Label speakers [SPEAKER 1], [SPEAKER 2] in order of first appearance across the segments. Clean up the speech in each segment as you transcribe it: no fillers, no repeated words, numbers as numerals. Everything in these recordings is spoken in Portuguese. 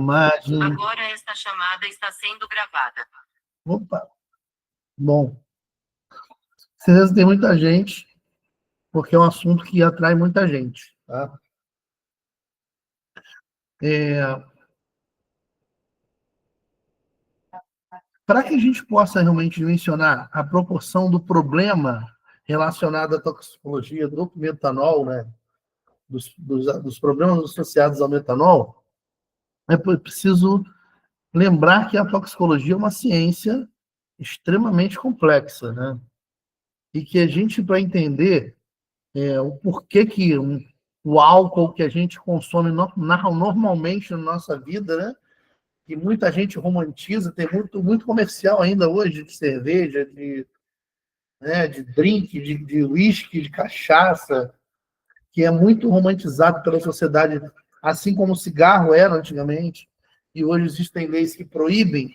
[SPEAKER 1] imagem.
[SPEAKER 2] Agora esta chamada está sendo gravada.
[SPEAKER 1] Opa. Bom, certeza tem muita gente, porque é um assunto que atrai muita gente, tá? Para que a gente possa realmente dimensionar a proporção do problema relacionado à toxicologia do metanol, né? Dos problemas associados ao metanol, é preciso lembrar que a toxicologia é uma ciência extremamente complexa, né? E que a gente, para entender o porquê que o álcool que a gente consome normalmente na nossa vida, né? Que muita gente romantiza, tem muito comercial ainda hoje de cerveja, de drink, de uísque, de cachaça, que é muito romantizado pela sociedade, assim como o cigarro era antigamente, e hoje existem leis que proíbem.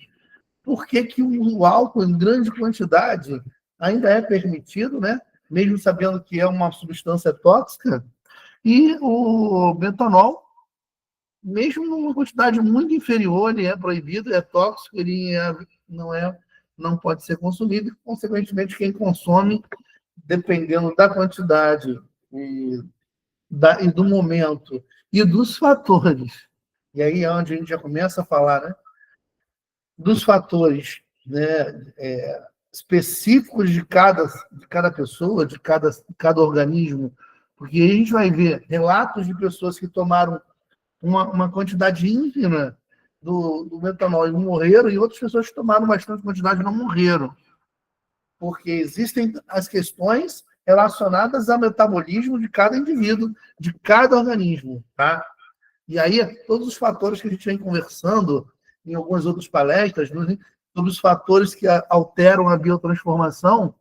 [SPEAKER 1] Por que que o álcool em grande quantidade ainda é permitido, né? Mesmo sabendo que é uma substância tóxica? E o metanol, mesmo numa quantidade muito inferior, ele é proibido, é tóxico, não pode ser consumido, e, consequentemente, quem consome, dependendo da quantidade e do momento e dos fatores, e aí é onde a gente já começa a falar, né? Dos fatores, né, específicos de cada pessoa, de cada organismo, porque a gente vai ver relatos de pessoas que tomaram uma quantidade ínfima do metanol e morreram, e outras pessoas que tomaram bastante quantidade e não morreram. Porque existem as questões relacionadas ao metabolismo de cada indivíduo, de cada organismo, tá? E aí, todos os fatores que a gente vem conversando em algumas outras palestras, sobre os fatores que alteram a biotransformação,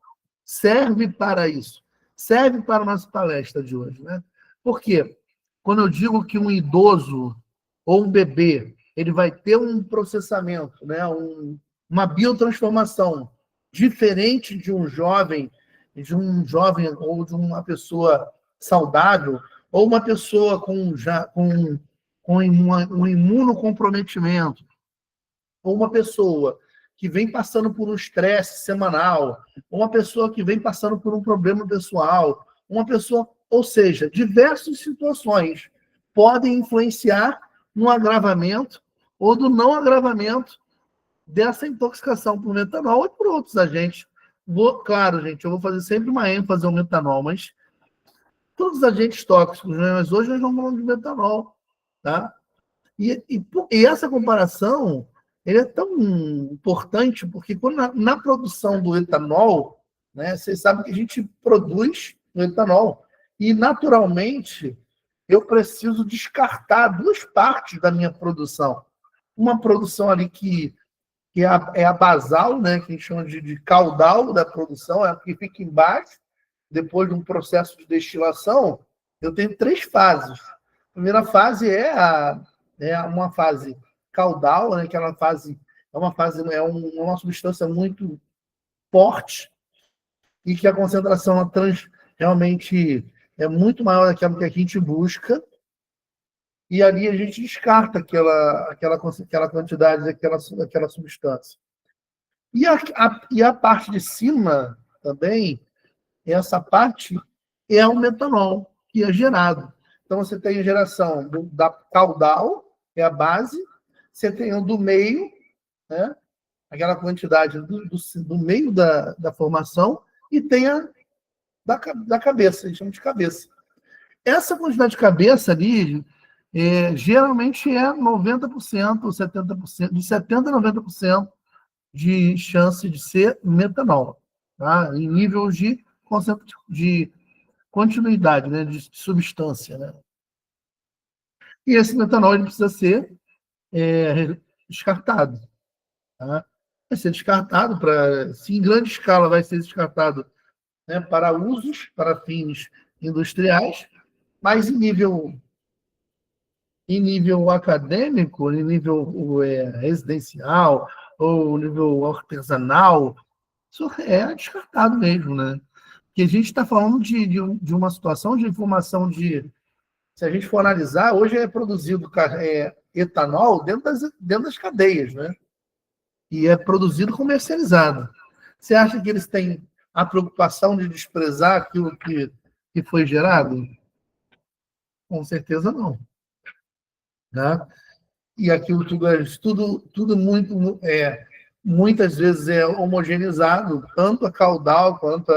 [SPEAKER 1] serve para isso. Serve para a nossa palestra de hoje, né? Por quê? Quando eu digo que um idoso ou um bebê, ele vai ter um processamento, né? Uma biotransformação diferente de um jovem ou de uma pessoa saudável, ou uma pessoa com um imunocomprometimento, ou uma pessoa que vem passando por um estresse semanal, ou uma pessoa que vem passando por um problema pessoal, ou seja, diversas situações podem influenciar no agravamento ou do não agravamento dessa intoxicação por metanol e por outros agentes. Claro, gente, eu vou fazer sempre uma ênfase ao metanol, mas todos os agentes tóxicos, né? Mas hoje nós estamos falando de metanol, tá? E essa comparação ele é tão importante porque quando na produção do etanol, né, vocês sabem que a gente produz o etanol e naturalmente eu preciso descartar duas partes da minha produção. Uma produção ali que é a basal, né, que a gente chama de caudal da produção, é a que fica embaixo, depois de um processo de destilação, eu tenho 3 fases. A primeira fase é uma fase caudal, né, que é uma substância muito forte e que a concentração realmente é muito maior daquela que a gente busca, e ali a gente descarta aquela quantidade daquela substância. E a parte de cima também, essa parte é o metanol que é gerado. Então, você tem a geração da caudal, que é a base, você tem o do meio, né? Aquela quantidade do meio da formação, e tem a da cabeça, a gente chama de cabeça. Essa quantidade de cabeça ali, geralmente é 90%, 70%, de 70% a 90% de chance de ser metanol, tá? Em nível de continuidade, né? De substância, né? E esse metanol ele precisa ser descartado, tá? Vai ser descartado se em grande escala vai ser descartado, né, para fins industriais, mas em nível acadêmico, em nível residencial ou nível artesanal, isso é descartado mesmo, né? Porque a gente está falando de uma situação de informação se a gente for analisar, hoje é produzido etanol dentro das cadeias, né? E é produzido e comercializado. Você acha que eles têm a preocupação de desprezar aquilo que foi gerado? Com certeza não. Né? E aquilo tudo muito, muitas vezes é homogeneizado, tanto a caudal quanto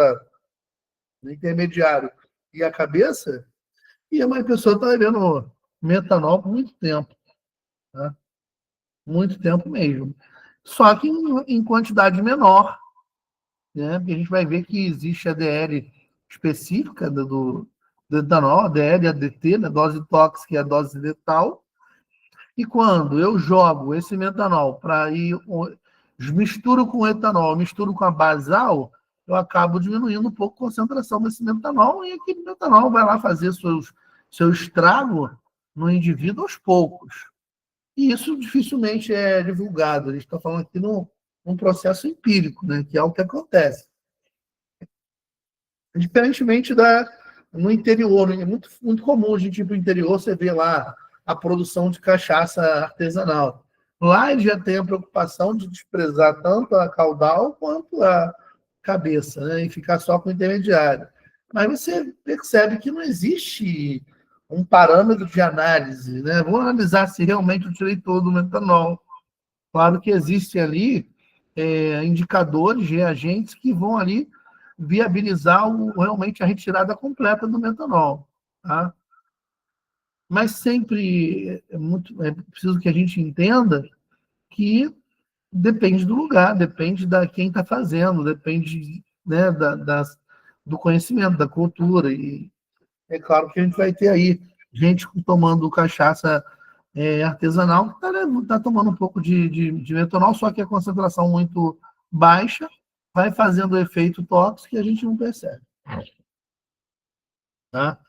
[SPEAKER 1] o intermediário e a cabeça, e a mãe pessoa está bebendo metanol por muito tempo. Né? Muito tempo mesmo. Só que em quantidade menor, né? Porque a gente vai ver que existe a ADL específica do etanol, ADL e ADT, né? Dose tóxica e a dose letal. E quando eu jogo esse metanol para ir, misturo com o etanol, misturo com a basal, eu acabo diminuindo um pouco a concentração desse metanol e aquele metanol vai lá fazer seu estrago no indivíduo aos poucos. E isso dificilmente é divulgado. A gente está falando aqui num processo empírico, né? Que é o que acontece. Diferentemente no interior, é muito comum a gente ir para o interior, você vê lá a produção de cachaça artesanal. Lá ele já tem a preocupação de desprezar tanto a caudal quanto a cabeça, né? E ficar só com o intermediário. Mas você percebe que não existe um parâmetro de análise, né? Vou analisar se realmente eu tirei todo o metanol. Claro que existem ali indicadores, reagentes que vão ali viabilizar realmente a retirada completa do metanol. Tá? Mas sempre é preciso que a gente entenda que depende do lugar, depende da quem está fazendo, depende, né, do conhecimento, da cultura. E é claro que a gente vai ter aí gente tomando cachaça artesanal que está tomando um pouco de metanol, só que a concentração muito baixa vai fazendo o efeito tóxico e a gente não percebe. Tá?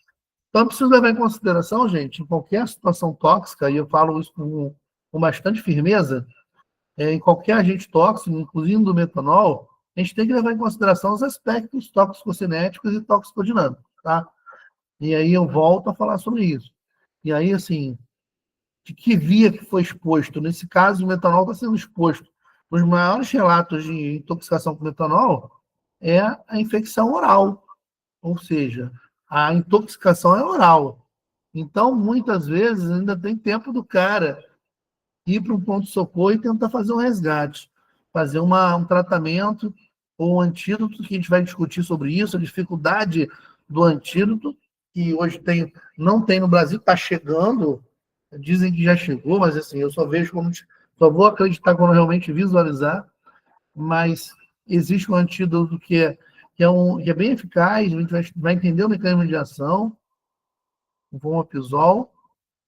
[SPEAKER 1] Então, preciso levar em consideração, gente, em qualquer situação tóxica, e eu falo isso com bastante firmeza, em qualquer agente tóxico, inclusive do metanol, a gente tem que levar em consideração os aspectos tóxico-cinéticos e toxicodinâmicos. Tá? E aí eu volto a falar sobre isso. E aí, assim, de que via que foi exposto? Nesse caso, o metanol está sendo exposto. Os maiores relatos de intoxicação com metanol é a infecção oral, ou seja, a intoxicação é oral. Então, muitas vezes, ainda tem tempo do cara ir para um ponto-socorro e tentar fazer um resgate, fazer um tratamento ou um antídoto, que a gente vai discutir sobre isso, a dificuldade do antídoto, que hoje não tem no Brasil, está chegando, dizem que já chegou, mas assim, eu só vejo só vou acreditar quando realmente visualizar, mas existe um antídoto que é bem eficaz, a gente vai entender o mecanismo de ação, o Vonoprazol,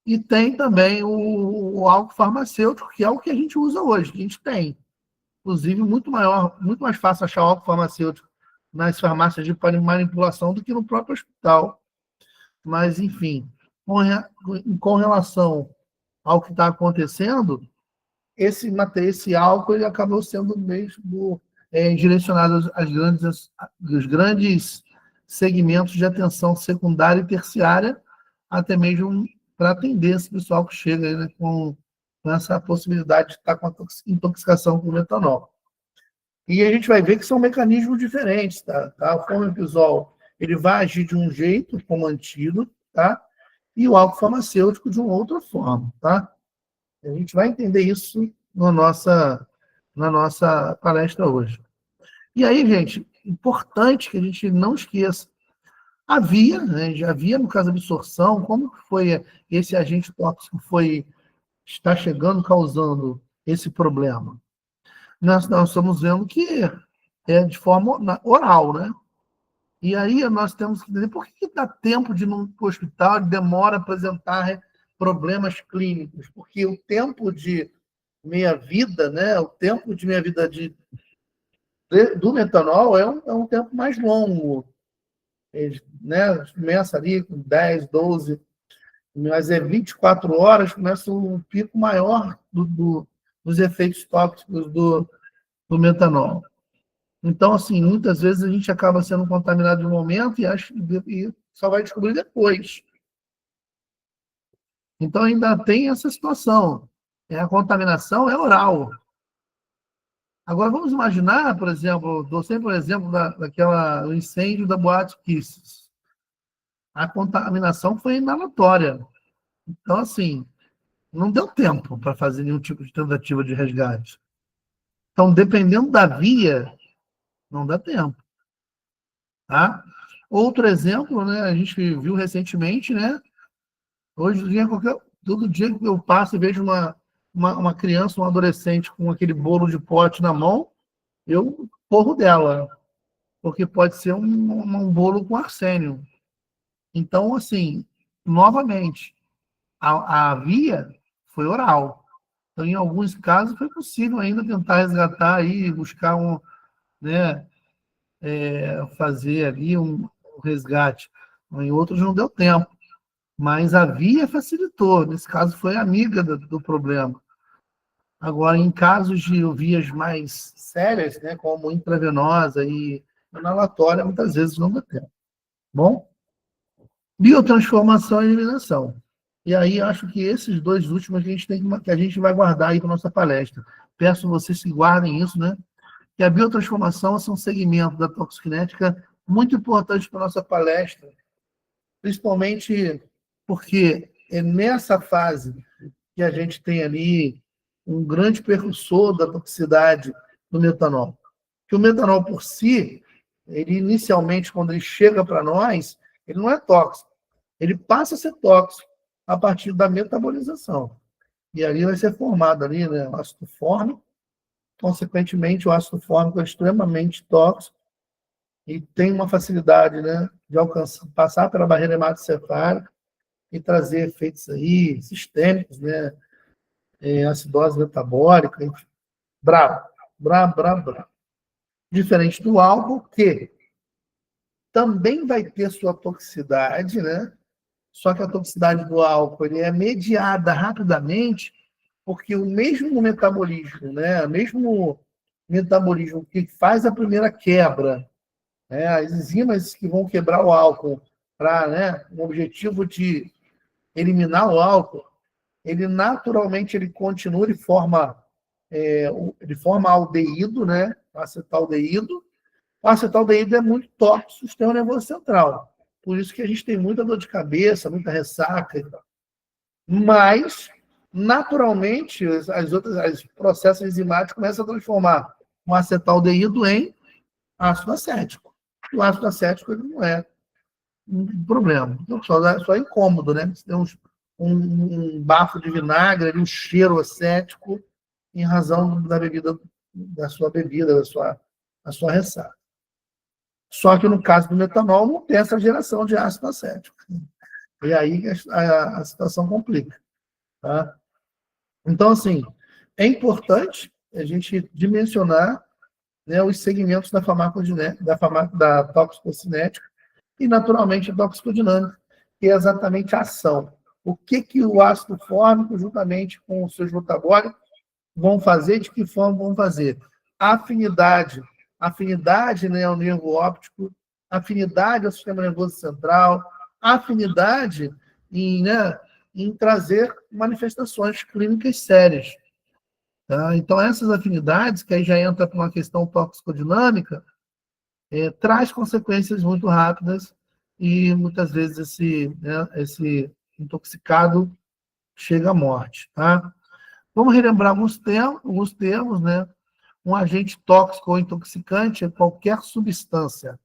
[SPEAKER 1] e tem também o álcool farmacêutico, que é o que a gente usa hoje, que a gente tem. Inclusive, muito mais fácil achar álcool farmacêutico nas farmácias de manipulação do que no próprio hospital. Mas, enfim, com relação ao que está acontecendo, esse álcool ele acabou sendo mesmo direcionado aos grandes segmentos de atenção secundária e terciária, até mesmo para atender esse pessoal que chega aí, né, com essa possibilidade de estar com a intoxicação com metanol. E a gente vai ver que são mecanismos diferentes, tá? O fomepizol, ele vai agir de um jeito, como antídoto, tá? E o álcool farmacêutico de uma outra forma, tá? A gente vai entender isso na nossa palestra hoje. E aí, gente, importante que a gente não esqueça, já havia no caso da absorção, como que foi esse agente tóxico está chegando, causando esse problema? Nós estamos vendo que é de forma oral, né? E aí nós temos que entender por que dá tempo de ir no hospital e demora a apresentar problemas clínicos? Porque o tempo de meia-vida, né? O tempo de meia-vida do metanol é um tempo mais longo. Né? Começa ali com 10, 12, mas 24 horas começa um pico maior dos efeitos tóxicos do metanol. Então, assim, muitas vezes a gente acaba sendo contaminado de um momento e só vai descobrir depois. Então, ainda tem essa situação. A contaminação é oral. Agora, vamos imaginar, por exemplo, dou sempre o exemplo do incêndio da Boate Kisses. A contaminação foi inalatória. Então, assim, não deu tempo para fazer nenhum tipo de tentativa de resgate. Então, dependendo da via, não dá tempo. Tá? Outro exemplo, né, a gente viu recentemente, né? Hoje em dia, todo dia que eu passo e vejo uma criança, um adolescente com aquele bolo de pote na mão, eu corro dela, porque pode ser um bolo com arsênio. Então, assim, novamente, a via foi oral. Então, em alguns casos, foi possível ainda tentar resgatar aí, buscar né, fazer ali um resgate. Em outros não deu tempo. Mas a via facilitou. Nesse caso, foi amiga do problema. Agora, em casos de vias mais sérias, né, como intravenosa e inalatória, muitas vezes não dá tempo. Bom? Biotransformação e eliminação. E aí, acho que esses dois últimos que a gente vai guardar aí para nossa palestra. Peço vocês que guardem isso, né? Que a biotransformação é um segmento da toxiquinética muito importante para nossa palestra, principalmente porque é nessa fase que a gente tem ali um grande precursor da toxicidade do metanol. Que o metanol por si, ele inicialmente, quando ele chega para nós, ele não é tóxico. Ele passa a ser tóxico a partir da metabolização. E ali vai ser formado ali, né, o ácido fórmico. Consequentemente, o ácido fórmico é extremamente tóxico e tem uma facilidade, né, de alcançar, passar pela barreira hematocefálica e trazer efeitos aí sistêmicos, né, acidose metabólica, enfim. Bravo, bravo, bravo, bravo. Diferente do álcool, que também vai ter sua toxicidade, né? Só que a toxicidade do álcool ele é mediada rapidamente, porque o mesmo metabolismo, né? O mesmo metabolismo que faz a primeira quebra, né? As enzimas que vão quebrar o álcool para, né, o objetivo de eliminar o álcool, ele naturalmente ele continua de forma aldeído, né? Acetaldeído. O acetaldeído é muito tóxico no sistema nervoso central. Por isso que a gente tem muita dor de cabeça, muita ressaca e tal. Mas, naturalmente, os processos enzimáticos começam a transformar o acetaldeído em ácido acético. O ácido acético ele não é um problema. Então, só é incômodo, né? Você tem um bafo de vinagre, um cheiro acético, em razão da bebida, da sua ressaca. Só que no caso do metanol não tem essa geração de ácido acético. E aí a situação complica. Tá? Então, assim, é importante a gente dimensionar, né, os segmentos da toxicocinética e, naturalmente, a toxicodinâmica, que é exatamente a ação. O que o ácido fórmico, juntamente com os seus metabólicos, vão fazer, de que forma vão fazer? Afinidade, né, ao nervo óptico, afinidade ao sistema nervoso central, afinidade em trazer manifestações clínicas sérias. Tá? Então, essas afinidades, que aí já entra para uma questão toxicodinâmica, traz consequências muito rápidas e muitas vezes esse intoxicado chega à morte. Tá? Vamos relembrar alguns termos, né? Um agente tóxico ou intoxicante é qualquer substância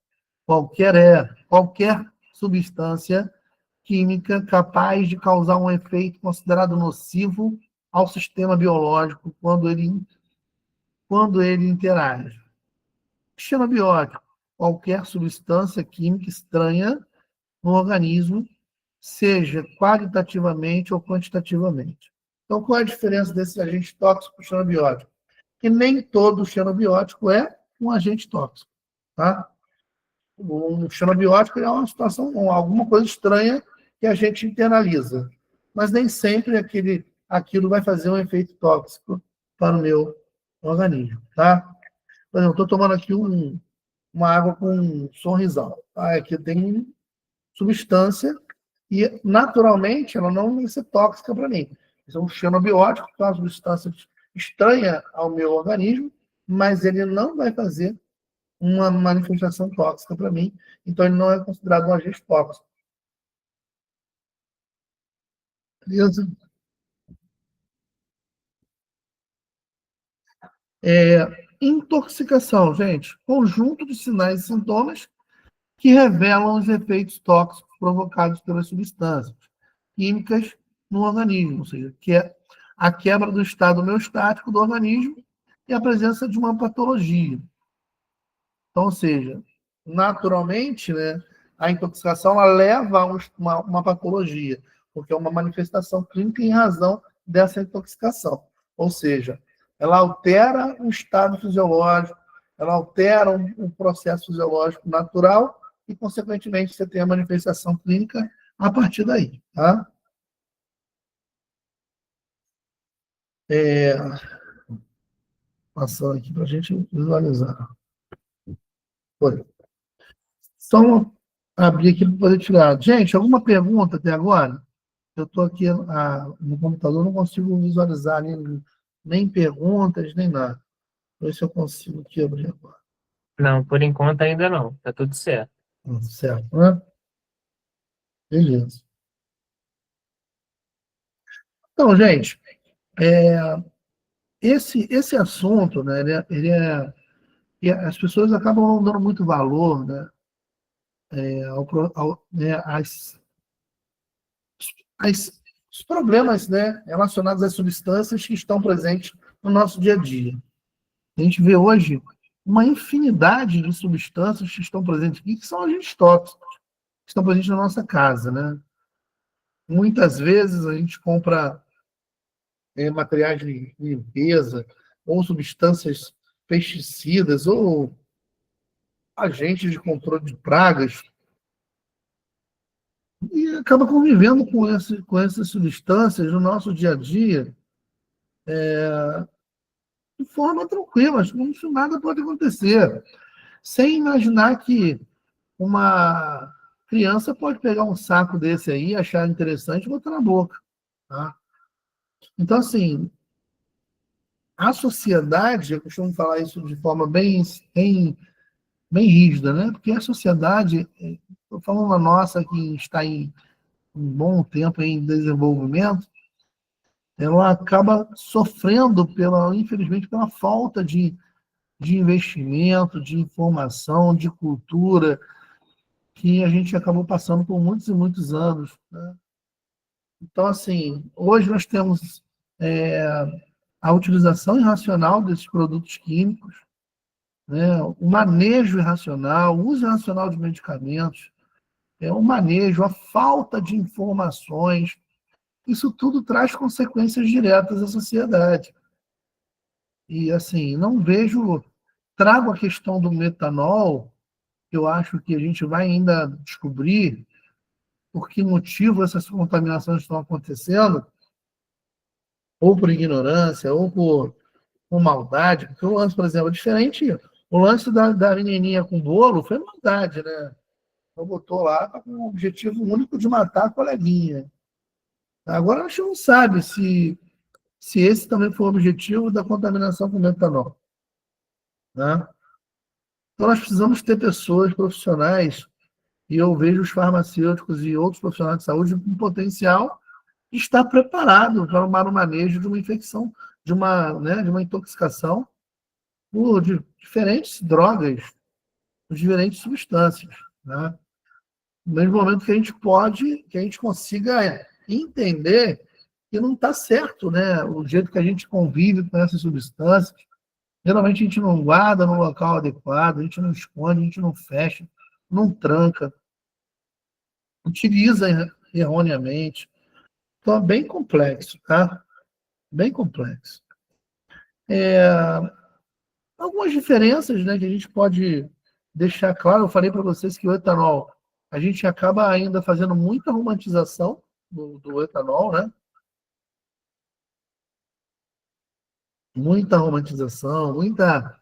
[SPEAKER 1] química capaz de causar um efeito considerado nocivo ao sistema biológico quando ele interage. Xenobiótico, qualquer substância química estranha no organismo, seja qualitativamente ou quantitativamente. Então, qual é a diferença desse agente tóxico para o xenobiótico? Que nem todo xenobiótico é um agente tóxico. Tá? O xenobiótico é uma situação, alguma coisa estranha que a gente internaliza. Mas nem sempre aquilo vai fazer um efeito tóxico para o meu organismo. Tá? Por exemplo, estou tomando aqui uma água com um sorrisal. Tá? Aqui tem substância E, naturalmente, ela não vai ser tóxica para mim. Isso é um xenobiótico, que é uma substância estranha ao meu organismo, mas ele não vai fazer uma manifestação tóxica para mim, então ele não é considerado um agente tóxico. Beleza? Intoxicação, gente. Conjunto de sinais e sintomas que revelam os efeitos tóxicos provocados pelas substâncias químicas no organismo, ou seja, que é a quebra do estado homeostático do organismo e a presença de uma patologia. Então, ou seja, naturalmente, né, a intoxicação ela leva a uma patologia, porque é uma manifestação clínica em razão dessa intoxicação. Ou seja, ela altera o estado fisiológico, ela altera um processo fisiológico natural e, consequentemente, você tem a manifestação clínica a partir daí. Tá? Passando aqui para a gente visualizar. Foi. Só abrir aqui para poder tirar. Gente, alguma pergunta até agora? Eu estou aqui no computador, não consigo visualizar nem perguntas, nem nada. Vou ver se eu consigo aqui abrir agora.
[SPEAKER 3] Não, por enquanto ainda não. Tá tudo certo.
[SPEAKER 1] Certo, né? Beleza. Então, gente, esse assunto, né, e as pessoas acabam não dando muito valor, né, os problemas, né, relacionados às substâncias que estão presentes no nosso dia a dia. A gente vê hoje uma infinidade de substâncias que estão presentes aqui, que são agentes tóxicos, que estão presentes na nossa casa, né? Muitas vezes a gente compra materiais de limpeza, ou substâncias pesticidas, ou agentes de controle de pragas, e acaba convivendo com essas substâncias no nosso dia a dia de forma tranquila, como se nada pode acontecer, sem imaginar que uma criança pode pegar um saco desse aí, achar interessante e botar na boca. Tá? Então, assim, a sociedade, eu costumo falar isso de forma bem rígida, né? Porque a sociedade, estou falando a nossa, que está em um bom tempo em desenvolvimento, ela acaba sofrendo, infelizmente, pela falta de investimento, de informação, de cultura, que a gente acabou passando por muitos e muitos anos. Né? Então, assim, hoje nós temos é, a utilização irracional desses produtos químicos, né? O manejo irracional, o uso irracional de medicamentos, o manejo, a falta de informações, isso tudo traz consequências diretas à sociedade. E, assim, não vejo, trago a questão do metanol, que eu acho que a gente vai ainda descobrir por que motivo essas contaminações estão acontecendo, ou por ignorância, ou por maldade, porque o lance, por exemplo, é diferente. O lance da menininha com bolo foi maldade, né? Ela botou lá com o objetivo único de matar a coleguinha. Agora a gente não sabe se esse também foi o objetivo da contaminação com metanol. Né? Então nós precisamos ter pessoas profissionais, e eu vejo os farmacêuticos e outros profissionais de saúde com potencial de estar preparado para o manejo de uma infecção, né, de uma intoxicação por diferentes drogas, por diferentes substâncias. Né? No mesmo momento que a gente consiga entender que não está certo, né? O jeito que a gente convive com essas substâncias. Geralmente a gente não guarda no local adequado, a gente não esconde, a gente não fecha, não tranca, utiliza erroneamente. Então é bem complexo, tá? Bem complexo. Algumas diferenças, né, que a gente pode deixar claro, eu falei para vocês que o etanol, a gente acaba ainda fazendo muita romantização do etanol, né? Muita romantização, muita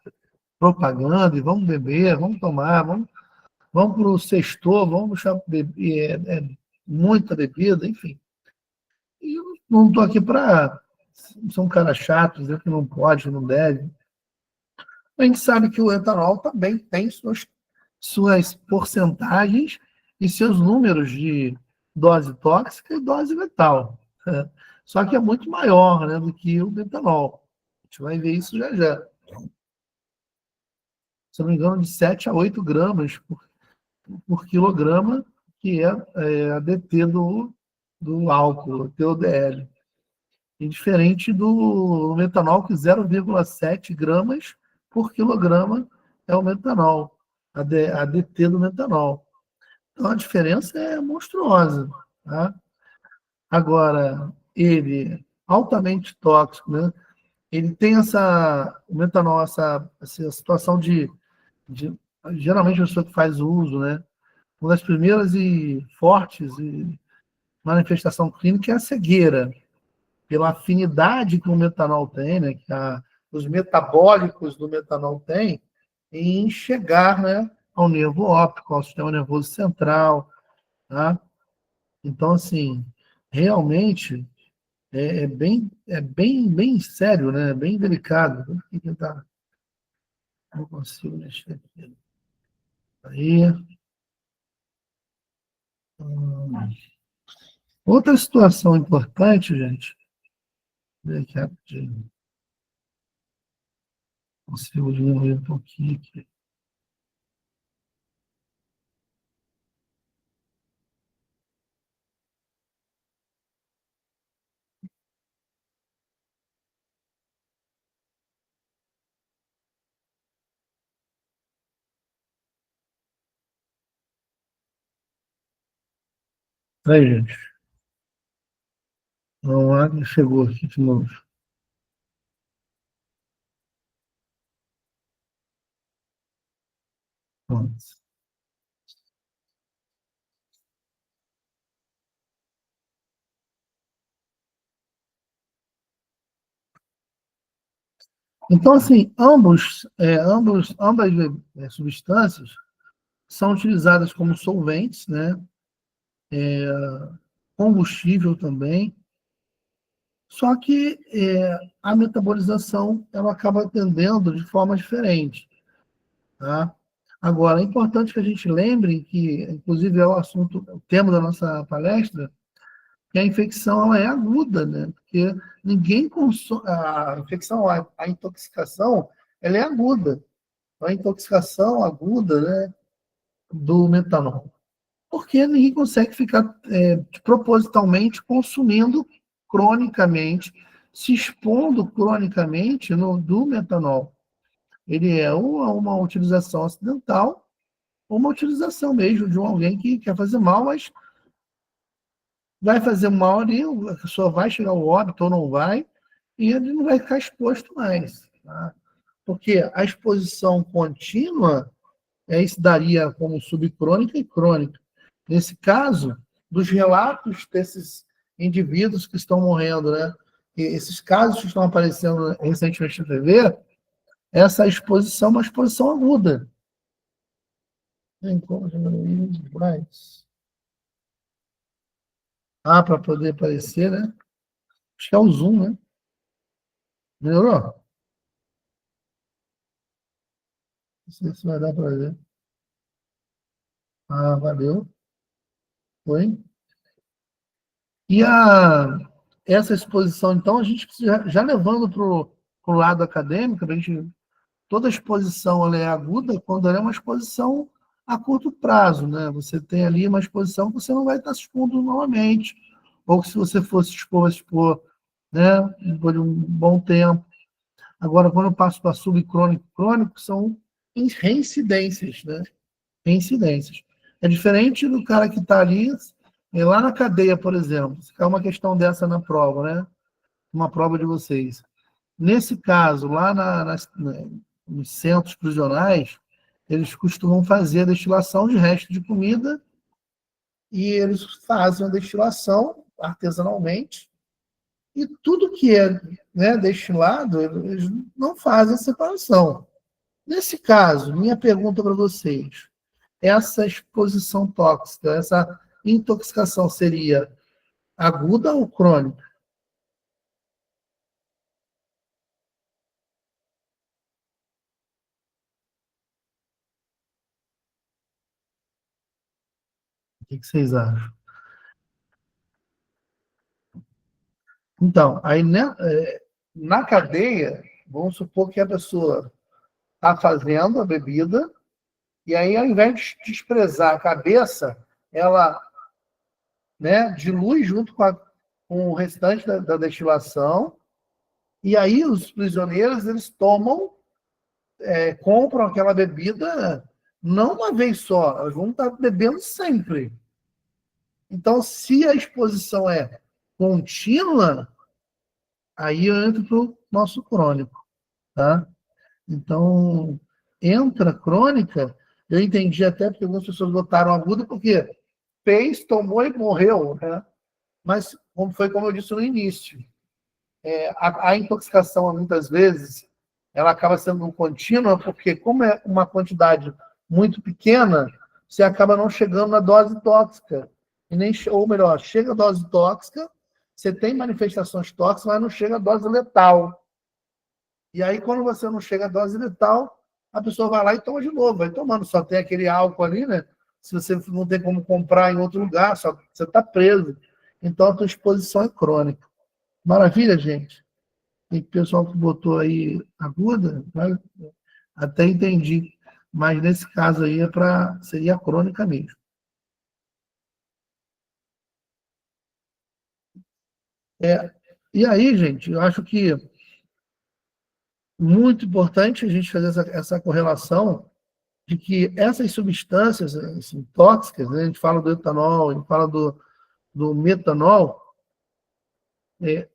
[SPEAKER 1] propaganda, e vamos beber, vamos tomar, vamos para o sextor, vamos beber, muita bebida, enfim. E eu não estou aqui para ser um cara chato, dizer que não pode, não deve. A gente sabe que o etanol também tem suas porcentagens e seus números de dose tóxica e dose letal. Né? Só que é muito maior, né, do que o metanol. A gente vai ver isso já já. Se não me engano, de 7 a 8 gramas por quilograma, que é a DT do álcool, TODL. E diferente do metanol, que 0,7 gramas por quilograma é o metanol, a DT do metanol. Então a diferença é monstruosa. Tá? Agora, ele altamente tóxico, né? Ele tem o metanol, essa situação de geralmente a pessoa que faz o uso, né? Uma das primeiras e fortes manifestação clínica é a cegueira, pela afinidade que o metanol tem, né? Que os metabólicos do metanol têm em chegar, né, ao nervo óptico, ao sistema nervoso central, tá? Então, assim, realmente bem sério, né? Bem delicado. Não consigo mexer aqui. Aí. Outra situação importante, gente, ver aqui rapidinho. Consigo diminuir um pouquinho aqui. Aí, gente. Vamos lá, que chegou aqui de novo. Pronto. Então, assim, ambas substâncias são utilizadas como solventes, né? Combustível também. Só que a metabolização ela acaba atendendo de forma diferente, tá? Agora, é importante que a gente lembre que, inclusive, é o tema da nossa palestra, que a infecção ela é aguda, né? Porque ninguém consome. A infecção, a intoxicação, ela é aguda. A intoxicação aguda, né, do metanol. Porque ninguém consegue ficar propositalmente consumindo cronicamente, se expondo cronicamente do metanol. Ele é uma utilização acidental ou uma utilização mesmo de alguém que quer fazer mal, mas vai fazer mal ali, a pessoa vai chegar ao óbito ou não vai, e ele não vai ficar exposto mais. Tá? Porque a exposição contínua, isso daria como subcrônica e crônica. Nesse caso, dos relatos desses indivíduos que estão morrendo, né? E esses casos que estão aparecendo recentemente na TV, essa exposição é uma exposição aguda. Tem como diminuir mais? Para poder aparecer, né? Acho que é o zoom, né? Melhorou? Não sei se vai dar para ver. Valeu. Foi. E essa exposição, então, a gente já levando para o lado acadêmico, toda exposição ela é aguda quando ela é uma exposição a curto prazo, né? Você tem ali uma exposição que você não vai estar se expondo novamente, ou que se você fosse expor, vai expor, né, por um bom tempo. Agora, quando eu passo para subcrônico e crônico, são reincidências, né? Reincidências. É diferente do cara que está ali, lá na cadeia, por exemplo. Se cai uma questão dessa na prova, né? Uma prova de vocês. Nesse caso, lá nos centros prisionais, eles costumam fazer a destilação de resto de comida e eles fazem a destilação artesanalmente e tudo que é, né, destilado, eles não fazem a separação. Nesse caso, minha pergunta para vocês, essa exposição tóxica, essa intoxicação seria aguda ou crônica? O que vocês acham? Então, aí né, na cadeia, vamos supor que a pessoa está fazendo a bebida, e aí, ao invés de desprezar a cabeça, ela, né, dilui junto com o restante da destilação, e aí os prisioneiros, eles compram aquela bebida não uma vez só, elas vão estar bebendo sempre. Então, se a exposição é contínua, aí eu entro para o nosso crônico, tá? Então, entra crônica, eu entendi até porque algumas pessoas botaram aguda, porque fez, tomou e morreu, né? Mas foi como eu disse no início, a intoxicação, muitas vezes, ela acaba sendo contínua, porque como é uma quantidade muito pequena, você acaba não chegando na dose tóxica. Ou melhor, chega a dose tóxica, você tem manifestações tóxicas, mas não chega a dose letal. E aí, quando você não chega à dose letal, a pessoa vai lá e toma de novo, vai tomando. Só tem aquele álcool ali, né? Se você não tem como comprar em outro lugar, só você está preso. Então, a tua exposição é crônica. Maravilha, gente? E o pessoal que botou aí aguda, né? Até entendi. Mas nesse caso aí seria crônica mesmo. E aí, gente, eu acho que muito importante a gente fazer essa correlação de que essas substâncias assim, tóxicas, né, a gente fala do etanol, a gente fala do metanol,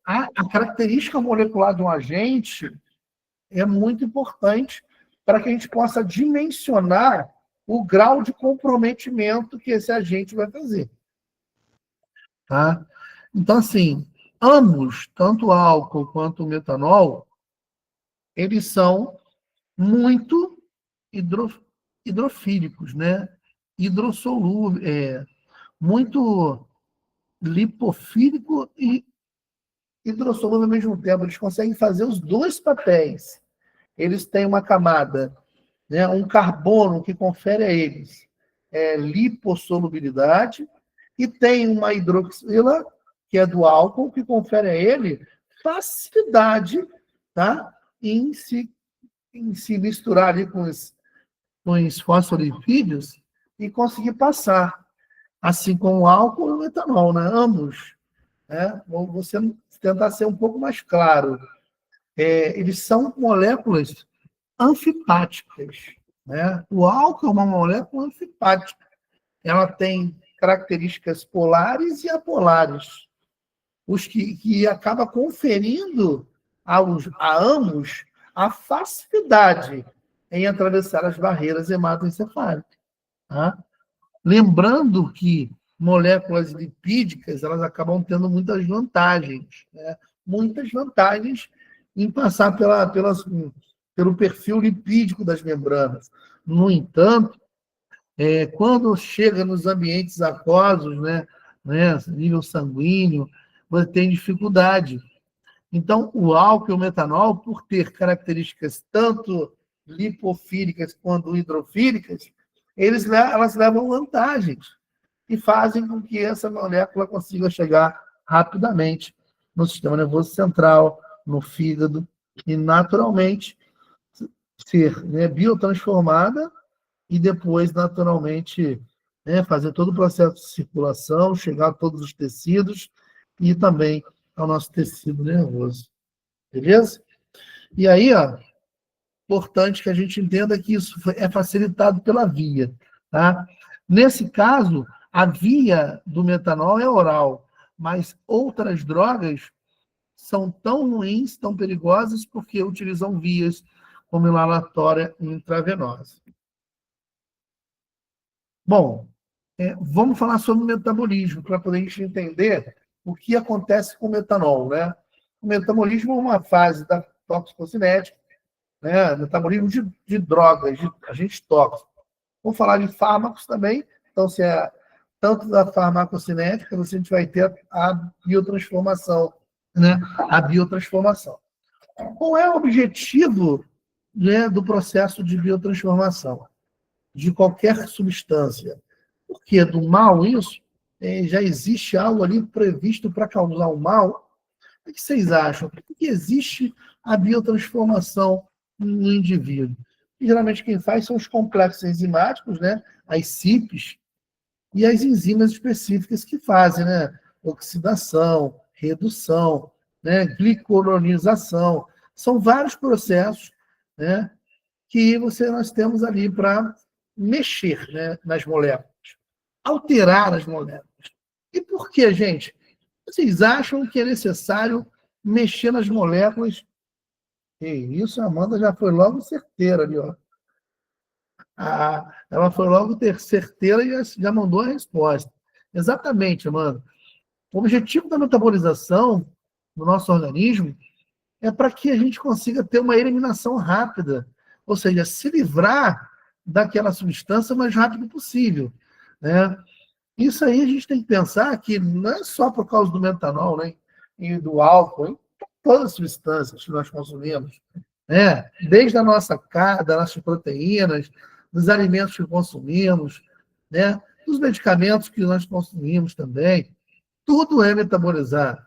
[SPEAKER 1] a característica molecular de um agente é muito importante para que a gente possa dimensionar o grau de comprometimento que esse agente vai fazer. Tá? Então, assim, ambos, tanto o álcool quanto o metanol, eles são muito hidrofílicos, né? Hidrossolúveis, muito lipofílico e hidrossolúvel ao mesmo tempo. Eles conseguem fazer os dois papéis. Eles têm uma camada, né, um carbono que confere a eles lipossolubilidade, e tem uma hidroxila, que é do álcool, que confere a ele facilidade, tá, em se misturar ali com os fosfolipídios e conseguir passar. Assim como o álcool e o etanol, né? Ambos. Né? Você tentar ser um pouco mais claro. Eles são moléculas anfipáticas. Né? O álcool é uma molécula anfipática. Ela tem características polares e apolares, os que acaba conferindo a ambos a facilidade em atravessar as barreiras hematoencefálicas. Tá? Lembrando que moléculas lipídicas elas acabam tendo muitas vantagens, né? Muitas vantagens em passar pelo perfil lipídico das membranas. No entanto, quando chega nos ambientes aquosos, né, nível sanguíneo, você tem dificuldade. Então, o álcool e o metanol, por ter características tanto lipofílicas quanto hidrofílicas, elas levam vantagens e fazem com que essa molécula consiga chegar rapidamente no sistema nervoso central, no fígado, e naturalmente ser, né, biotransformada e depois, naturalmente, né, fazer todo o processo de circulação, chegar a todos os tecidos e também ao nosso tecido nervoso. Beleza? E aí, ó, importante que a gente entenda que isso é facilitado pela via. Tá? Nesse caso, a via do metanol é oral, mas outras drogas são tão ruins, tão perigosas, porque utilizam vias como inalatória e intravenosa. Bom, vamos falar sobre o metabolismo, para poder a gente entender o que acontece com o metanol. Né? O metabolismo é uma fase da toxicocinética, né? Metabolismo de drogas, de agentes tóxicos. Vamos falar de fármacos também. Então, se é tanto da farmacocinética, a gente vai ter a biotransformação, né? A biotransformação. Qual é o objetivo, né, do processo de biotransformação de qualquer substância? Porque do mal, isso, já existe algo ali previsto para causar o mal. O que vocês acham? Por que existe a biotransformação no indivíduo? E, geralmente quem faz são os complexos enzimáticos, né? As CIPs, e as enzimas específicas que fazem, né? Oxidação, redução, né? Glicoronização. São vários processos, né? Que nós temos ali para mexer, né? Nas moléculas, alterar as moléculas. E por que, gente? Vocês acham que é necessário mexer nas moléculas? E isso, a Amanda já foi logo certeira ali, ó. Ela foi logo certeira e já mandou a resposta. Exatamente, Amanda. O objetivo da metabolização do nosso organismo é para que a gente consiga ter uma eliminação rápida, ou seja, se livrar daquela substância o mais rápido possível, né? Isso aí a gente tem que pensar que não é só por causa do metanol, né? E do álcool, em todas as substâncias que nós consumimos, né? Desde a nossa carne, das nossas proteínas, dos alimentos que consumimos, né? Dos medicamentos que nós consumimos também, tudo é metabolizado.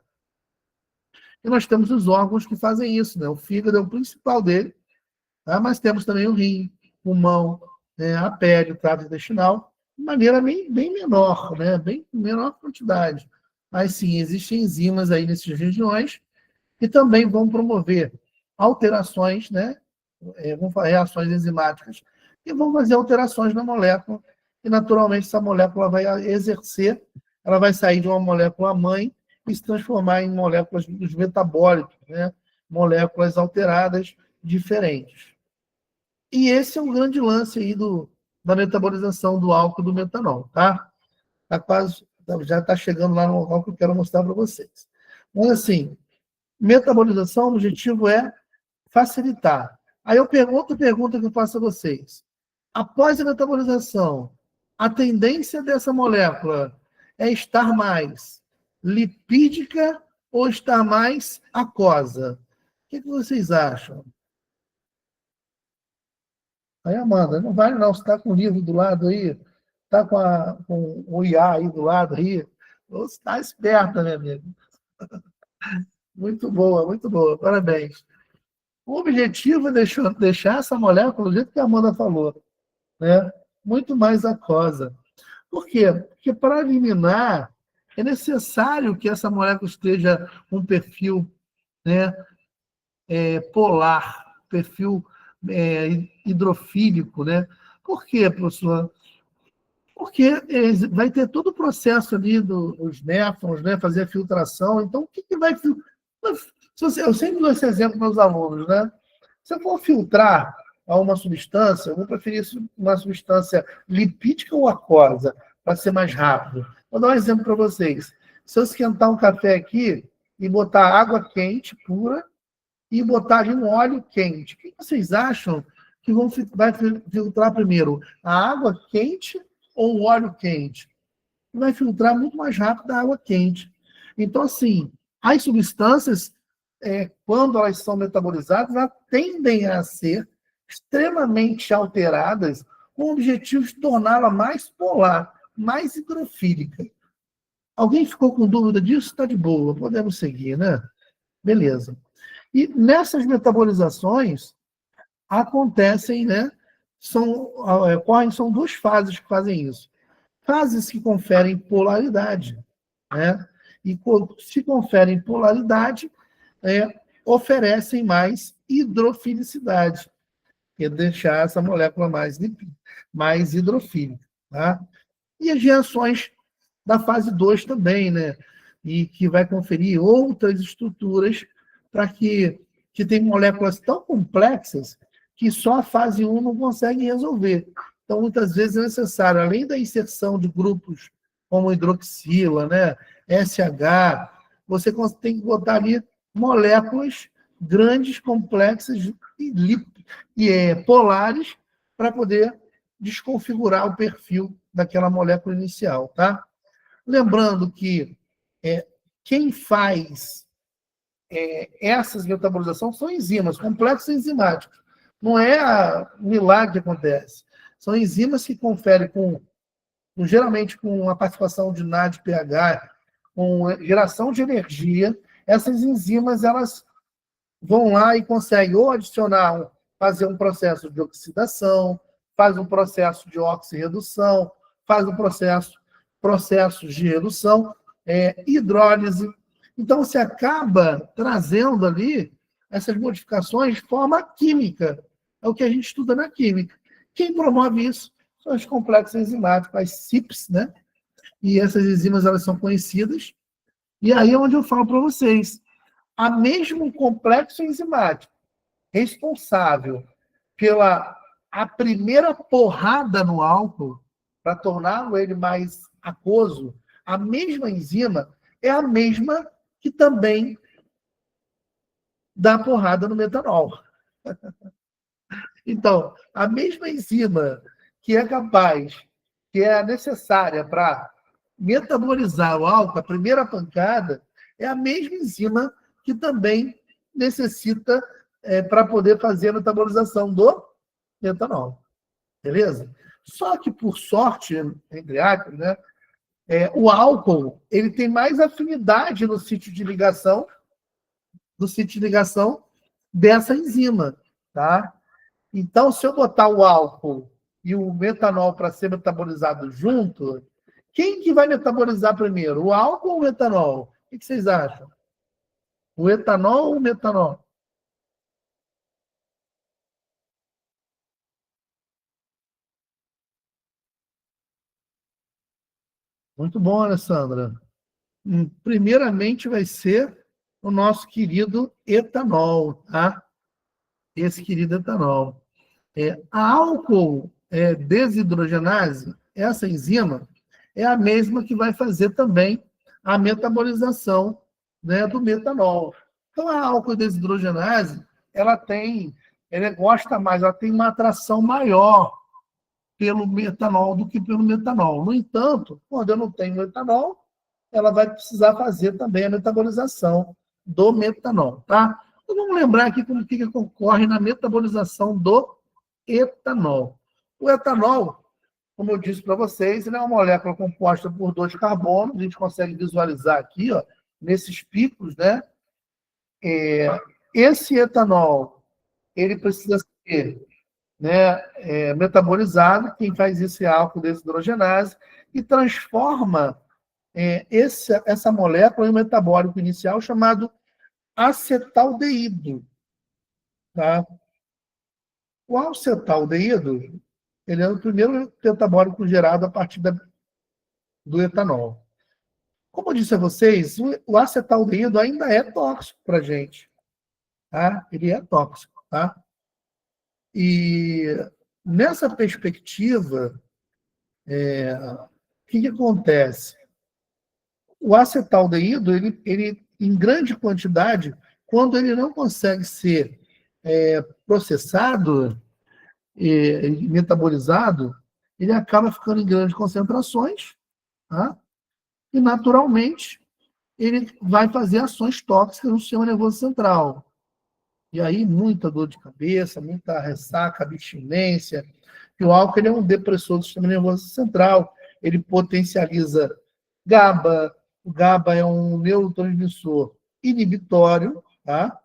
[SPEAKER 1] E nós temos os órgãos que fazem isso, né? O fígado é o principal dele, tá? Mas temos também o rim, o pulmão, né? A pele, o trato intestinal, de maneira bem menor, né? Bem menor quantidade. Mas sim, existem enzimas aí nessas regiões que também vão promover alterações, né? Vão fazer reações enzimáticas e vão fazer alterações na molécula. E, naturalmente, essa molécula vai exercer, ela vai sair de uma molécula mãe e se transformar em moléculas dos metabólicos, né? Moléculas alteradas, diferentes. E esse é o grande lance aí da metabolização do álcool e do metanol, tá? Já está chegando lá no local que eu quero mostrar para vocês. Mas, assim, metabolização, o objetivo é facilitar. Aí outra pergunta que eu faço a vocês. Após a metabolização, a tendência dessa molécula é estar mais lipídica ou estar mais aquosa? O que vocês acham? Aí, Amanda, não vale não, você está com o livro do lado aí, está com o IA aí do lado aí, você está esperta, né, amigo? Muito boa, parabéns. O objetivo é deixar essa molécula do jeito que a Amanda falou, né? Muito mais aquosa. Por quê? Porque para eliminar é necessário que essa molécula esteja com um perfil, né, polar, perfil hidrofílico, né? Por quê, professor? Porque vai ter todo o processo ali dos néfrons, né? Fazer a filtração. Então, o que vai filtrar? Eu sempre dou esse exemplo para os alunos, né? Se eu for filtrar uma substância, eu vou preferir uma substância lipídica ou aquosa, para ser mais rápido. Vou dar um exemplo para vocês. Se eu esquentar um café aqui e botar água quente, pura, e botar ali um óleo quente, o que vocês acham que vai filtrar primeiro? A água quente ou o óleo quente? Vai filtrar muito mais rápido a água quente. Então, assim, as substâncias, quando elas são metabolizadas, elas tendem a ser extremamente alteradas com o objetivo de torná-la mais polar, mais hidrofílica. Alguém ficou com dúvida disso? Está de boa, podemos seguir, né? Beleza. E nessas metabolizações acontecem, né? São duas fases que fazem isso. Fases que conferem polaridade, né? E se conferem polaridade, oferecem mais hidrofilicidade, que é deixar essa molécula mais hidrofílica, tá? E as reações da fase 2 também, né? E que vai conferir outras estruturas para que tem moléculas tão complexas que só a fase 1 não consegue resolver. Então, muitas vezes é necessário, além da inserção de grupos como hidroxila, né, SH, você tem que botar ali moléculas grandes, complexas e polares para poder desconfigurar o perfil daquela molécula inicial, tá? Lembrando que quem faz essas metabolizações são enzimas, complexos enzimáticos. Não é milagre que acontece. São enzimas que conferem geralmente com a participação de NAD, pH, com geração de energia. Essas enzimas, elas vão lá e conseguem ou adicionar, fazer um processo de oxidação, faz um processo de oxirredução, faz um processos de redução, hidrólise. Então, você acaba trazendo ali essas modificações de forma química. É o que a gente estuda na química. Quem promove isso são os complexos enzimáticos, as CYPs, né? E essas enzimas, elas são conhecidas. E aí é onde eu falo para vocês. A mesmo complexo enzimático responsável pela a primeira porrada no álcool para torná-lo ele mais aquoso, a mesma enzima é a mesma que também dá porrada no metanol. Então, a mesma enzima que é capaz, que é necessária para metabolizar o álcool, a primeira pancada, é a mesma enzima que também necessita para poder fazer a metabolização do metanol. Beleza? Só que, por sorte, entre aspas, né, o álcool ele tem mais afinidade no sítio de ligação dessa enzima, tá? Então, se eu botar o álcool e o metanol para ser metabolizado junto, quem que vai metabolizar primeiro, o álcool ou o metanol? O que vocês acham? O etanol ou o metanol? Muito bom, Alessandra. Primeiramente vai ser o nosso querido etanol, tá? Esse querido etanol. A álcool desidrogenase, essa enzima, é a mesma que vai fazer também a metabolização, né, do metanol. Então, a álcool desidrogenase, ela gosta mais, ela tem uma atração maior pelo metanol do que pelo metanol. No entanto, quando eu não tenho etanol, ela vai precisar fazer também a metabolização do metanol, tá? Então, vamos lembrar aqui como que ocorre na metabolização do etanol. O etanol, como eu disse para vocês, ele é uma molécula composta por 2 carbonos, a gente consegue visualizar aqui, ó, nesses picos, né? Esse etanol, ele precisa ser, né, metabolizado, quem faz isso é a álcool desidrogenase, e transforma essa molécula em um metabólico inicial chamado acetaldeído. Tá? O acetaldeído, ele é o primeiro metabólico gerado a partir do etanol. Como eu disse a vocês, o acetaldeído ainda é tóxico para a gente. Tá? Ele é tóxico. Tá? E nessa perspectiva, o que acontece? O acetaldeído, ele em grande quantidade, quando ele não consegue ser processado e metabolizado, ele acaba ficando em grandes concentrações, tá? E, naturalmente, ele vai fazer ações tóxicas no sistema nervoso central. E aí, muita dor de cabeça, muita ressaca, abstinência. E o álcool ele é um depressor do sistema nervoso central. Ele potencializa GABA. O GABA é um neurotransmissor inibitório, tá?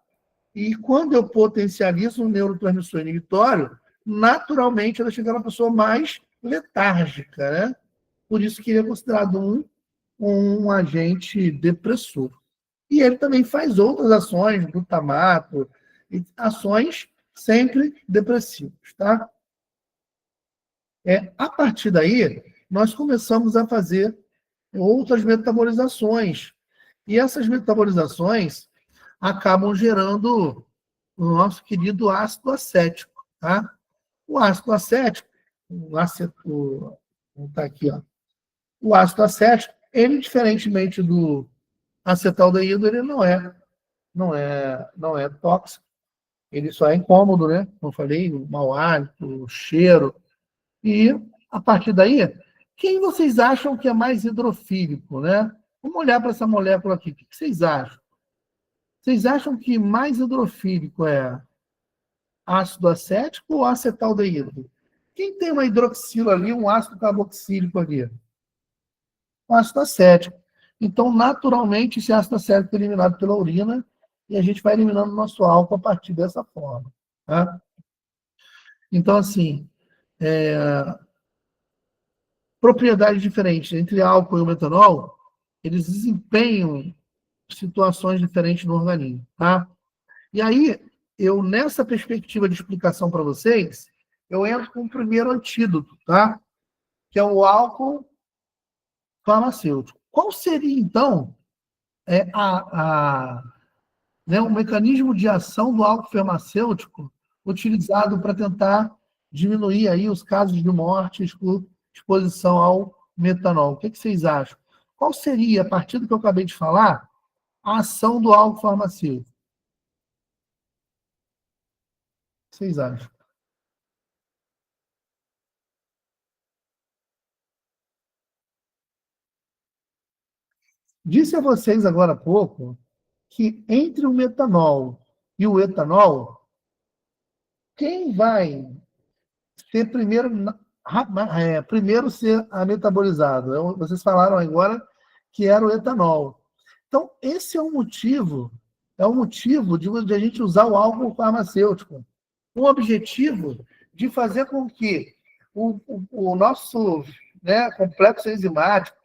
[SPEAKER 1] E quando eu potencializo um neurotransmissor inibitório, naturalmente ela chega na pessoa mais letárgica, né? Por isso que ele é considerado um agente depressor. E ele também faz outras ações, glutamato, ações sempre depressivas, tá? A partir daí, nós começamos a fazer outras metabolizações. E essas metabolizações acabam gerando o nosso querido ácido acético, tá? O ácido acético, tá aqui, ó. O ácido acético, ele, diferentemente do acetaldeído, ele não é tóxico. Ele só é incômodo, né? Como eu falei, o mau hálito, o cheiro. E, a partir daí, o Quem vocês acham que é mais hidrofílico, né? Vamos olhar para essa molécula aqui. O que vocês acham? Vocês acham que mais hidrofílico é ácido acético ou acetaldeído? Quem tem uma hidroxila ali, um ácido carboxílico ali? Um ácido acético. Então, naturalmente, esse ácido acético é eliminado pela urina e a gente vai eliminando o nosso álcool a partir dessa forma. Tá? Então, assim, propriedades diferentes entre álcool e o metanol, eles desempenham situações diferentes no organismo. Tá? E aí, nessa perspectiva de explicação para vocês, eu entro com o primeiro antídoto, tá? Que é o álcool farmacêutico. Qual seria, então, o mecanismo de ação do álcool farmacêutico utilizado para tentar diminuir aí os casos de morte por exposição ao metanol? O que vocês acham? Qual seria, a partir do que eu acabei de falar, a ação do álcool farmacêutico? O que vocês acham? Disse a vocês agora há pouco que entre o metanol e o etanol, quem vai ser primeiro ser metabolizado? Vocês falaram agora que era o etanol. Então, esse é um motivo de a gente usar o álcool farmacêutico. Um objetivo de fazer com que o nosso complexo enzimático,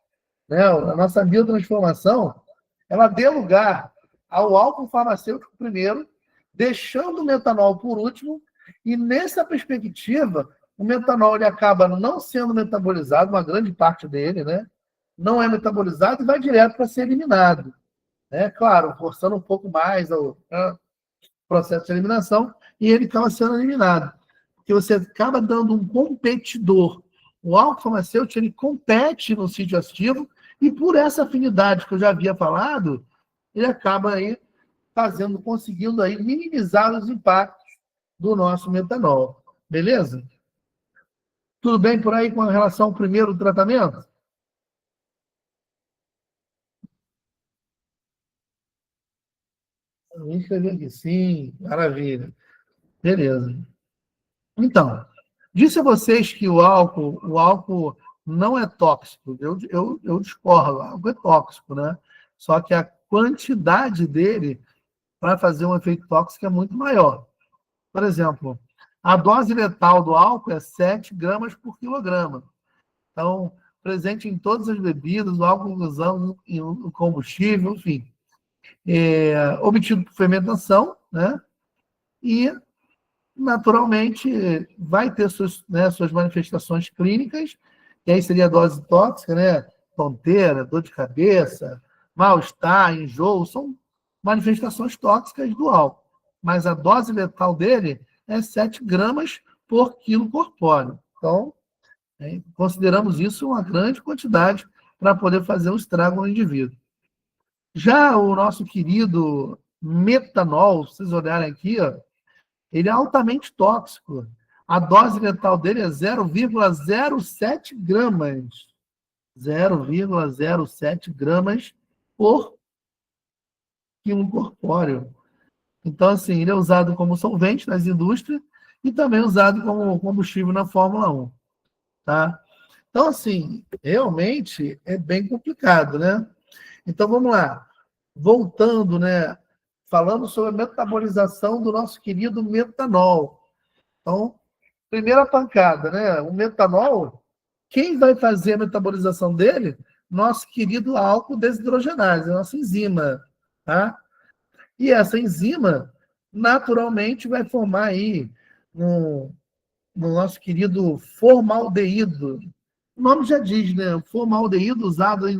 [SPEAKER 1] a nossa biotransformação, ela dê lugar ao álcool farmacêutico primeiro, deixando o metanol por último, e nessa perspectiva, o metanol ele acaba não sendo metabolizado, uma grande parte dele, não é metabolizado e vai direto para ser eliminado. Claro, forçando um pouco mais o processo de eliminação, e ele acaba sendo eliminado. Porque você acaba dando um competidor. O álcool farmacêutico ele compete no sítio ativo, e por essa afinidade que eu já havia falado, ele acaba aí conseguindo aí minimizar os impactos do nosso metanol. Beleza? Tudo bem por aí com relação ao primeiro tratamento? Eu escrevi aqui, sim, maravilha. Beleza. Então, disse a vocês que o álcool não é tóxico. Eu discordo, o álcool é tóxico, né? Só que a quantidade dele para fazer um efeito tóxico é muito maior. Por exemplo, a dose letal do álcool é 7 gramas por quilograma. Então, presente em todas as bebidas, o álcool usamos em combustível, enfim. Obtido por fermentação, né? E, naturalmente, vai ter suas manifestações clínicas, e aí seria a dose tóxica, né? Tonteira, dor de cabeça, mal-estar, enjoo, são manifestações tóxicas do álcool. Mas a dose letal dele é 7 gramas por quilo corpóreo. Então, consideramos isso uma grande quantidade para poder fazer um estrago no indivíduo. Já o nosso querido metanol, se vocês olharem aqui, ó, ele é altamente tóxico. A dose letal dele é 0,07 gramas. 0,07 gramas por quilo corpóreo. Então, assim, ele é usado como solvente nas indústrias e também usado como combustível na Fórmula 1. Tá? Então, assim, realmente é bem complicado, né? Então, vamos lá. Voltando, falando sobre a metabolização do nosso querido metanol. Então, primeira pancada, o metanol, quem vai fazer a metabolização dele? Nosso querido álcool desidrogenase, a nossa enzima, tá? E essa enzima, naturalmente, vai formar aí no nosso querido formaldeído. O nome já diz, né? O formaldeído usado aí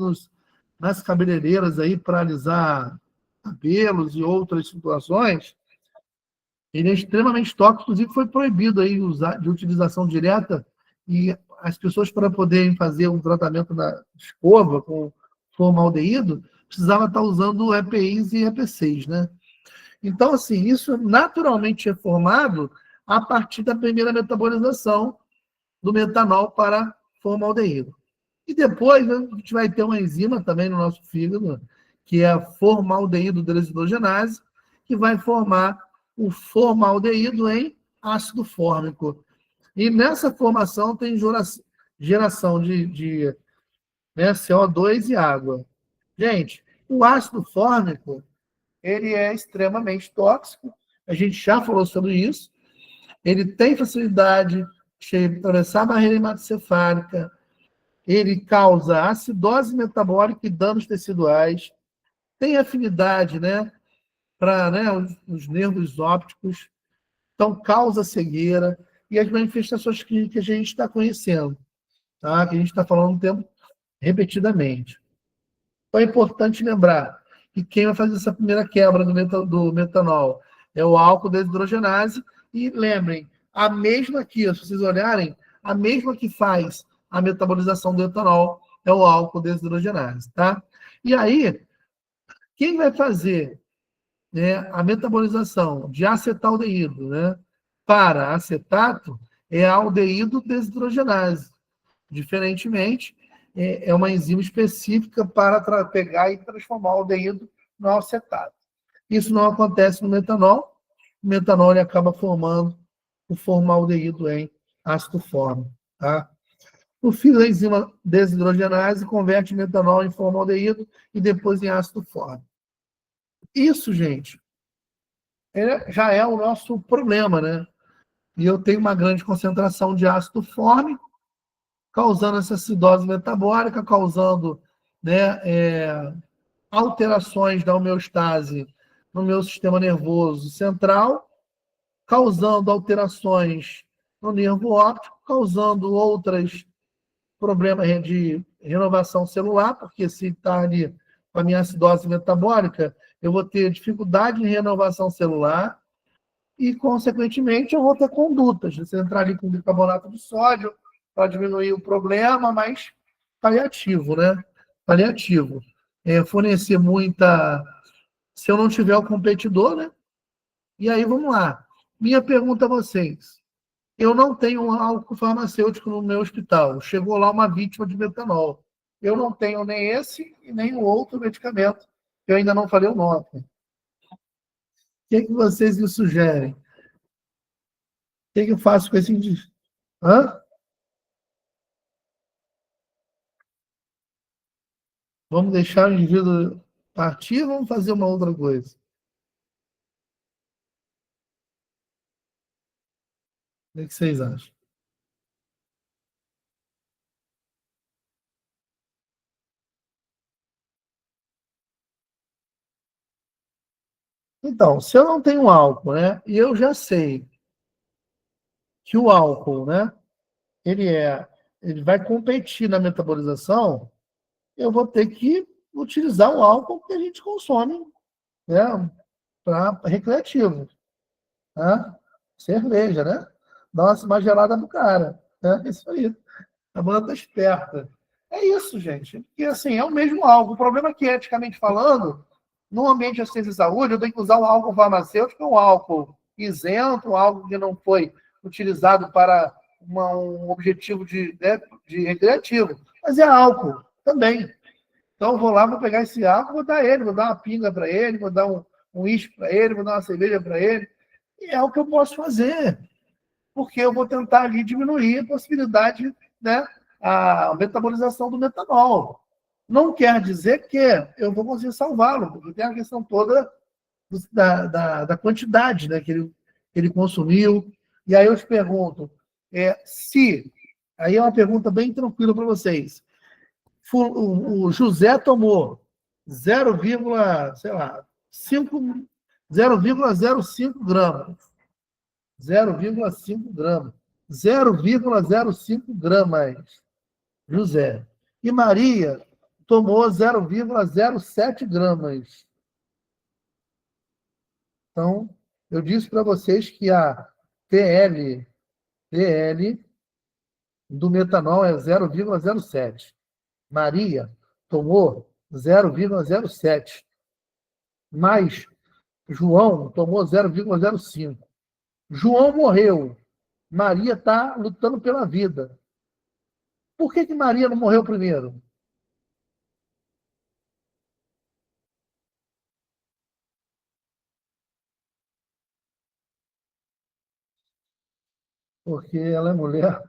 [SPEAKER 1] nas cabeleireiras aí para alisar cabelos e outras situações, ele é extremamente tóxico, inclusive foi proibido aí de utilização direta, e as pessoas, para poderem fazer um tratamento na escova com formaldeído, precisava estar usando EPIs e EPCs, né? Então, assim, isso naturalmente é formado a partir da primeira metabolização do metanol para formaldeído. E depois a gente vai ter uma enzima também no nosso fígado, que é a formaldeído desidrogenase, que vai formar o formaldeído em ácido fórmico. E nessa formação tem geração de né, CO2 e água. Gente, o ácido fórmico, ele é extremamente tóxico. A gente já falou sobre isso. Ele tem facilidade de atravessar a barreira hematocefálica. Ele causa acidose metabólica e danos teciduais. Tem afinidade, né, para, né, os nervos ópticos. Então, causa cegueira. E as manifestações clínicas que a gente está conhecendo, tá? Que a gente está falando o tempo repetidamente. Então, é importante lembrar que quem vai fazer essa primeira quebra do metanol é o álcool desidrogenase. E lembrem, a mesma que, se vocês olharem, a mesma que faz a metabolização do etanol é o álcool desidrogenase, tá? E aí, quem vai fazer, né, a metabolização de acetaldeído, né, para acetato é a aldeído desidrogenase. Diferentemente, é uma enzima específica para pegar e transformar o aldeído no acetato. Isso não acontece no metanol. O metanol ele acaba formando o formaldeído em ácido fórmico. Tá? O fio da enzima desidrogenase converte metanol em formaldeído e depois em ácido fórmico. Isso, gente, já é o nosso problema, né? E eu tenho uma grande concentração de ácido fórmico, causando essa acidose metabólica, causando, né, alterações da homeostase no meu sistema nervoso central, causando alterações no nervo óptico, causando outros problemas de renovação celular, porque se está ali com a minha acidose metabólica, eu vou ter dificuldade em renovação celular e, consequentemente, eu vou ter condutas. Você entrar ali com bicarbonato de sódio para diminuir o problema, mas paliativo, né? Paliativo. Fornecer muita... Se eu não tiver o competidor, né? E aí, vamos lá. Minha pergunta a vocês. Eu não tenho um álcool farmacêutico no meu hospital. Chegou lá uma vítima de metanol. Eu não tenho nem esse e nem o outro medicamento. Eu ainda não falei o nome. O que vocês me sugerem? O que eu faço com esse indígena? Hã? Vamos deixar o indivíduo partir ou vamos fazer uma outra coisa? O que vocês acham? Então, se eu não tenho álcool, né, e eu já sei que o álcool, né, ele vai competir na metabolização, eu vou ter que utilizar o álcool que a gente consome, né, para recreativo, né? Cerveja, né? Dá uma gelada pro cara, né? Isso aí. A banda tá esperta. É isso, gente. Porque, assim, é o mesmo álcool. O problema é que, eticamente falando, no ambiente de assistência de saúde, eu tenho que usar um álcool farmacêutico, um álcool isento, um álcool que não foi utilizado para um objetivo né, de recreativo. Mas é álcool também. Então, eu vou lá, vou pegar esse álcool, vou dar ele, vou dar uma pinga para ele, vou dar um uísque para ele, vou dar uma cerveja para ele. E é o que eu posso fazer, porque eu vou tentar ali diminuir a possibilidade, né, a metabolização do metanol. Não quer dizer que eu vou conseguir salvá-lo, porque tem a questão toda da quantidade, né, que ele consumiu. E aí eu te pergunto, se... Aí é uma pergunta bem tranquila para vocês. O José tomou 0, sei lá, 0,05 gramas. 0,5 gramas. 0,05 gramas, José. E Maria tomou 0,07 gramas. Então, eu disse para vocês que a PL do metanol é 0,07. Maria tomou 0,07. Mas João tomou 0,05. João morreu. Maria está lutando pela vida. Por que Maria não morreu primeiro? Porque ela é mulher.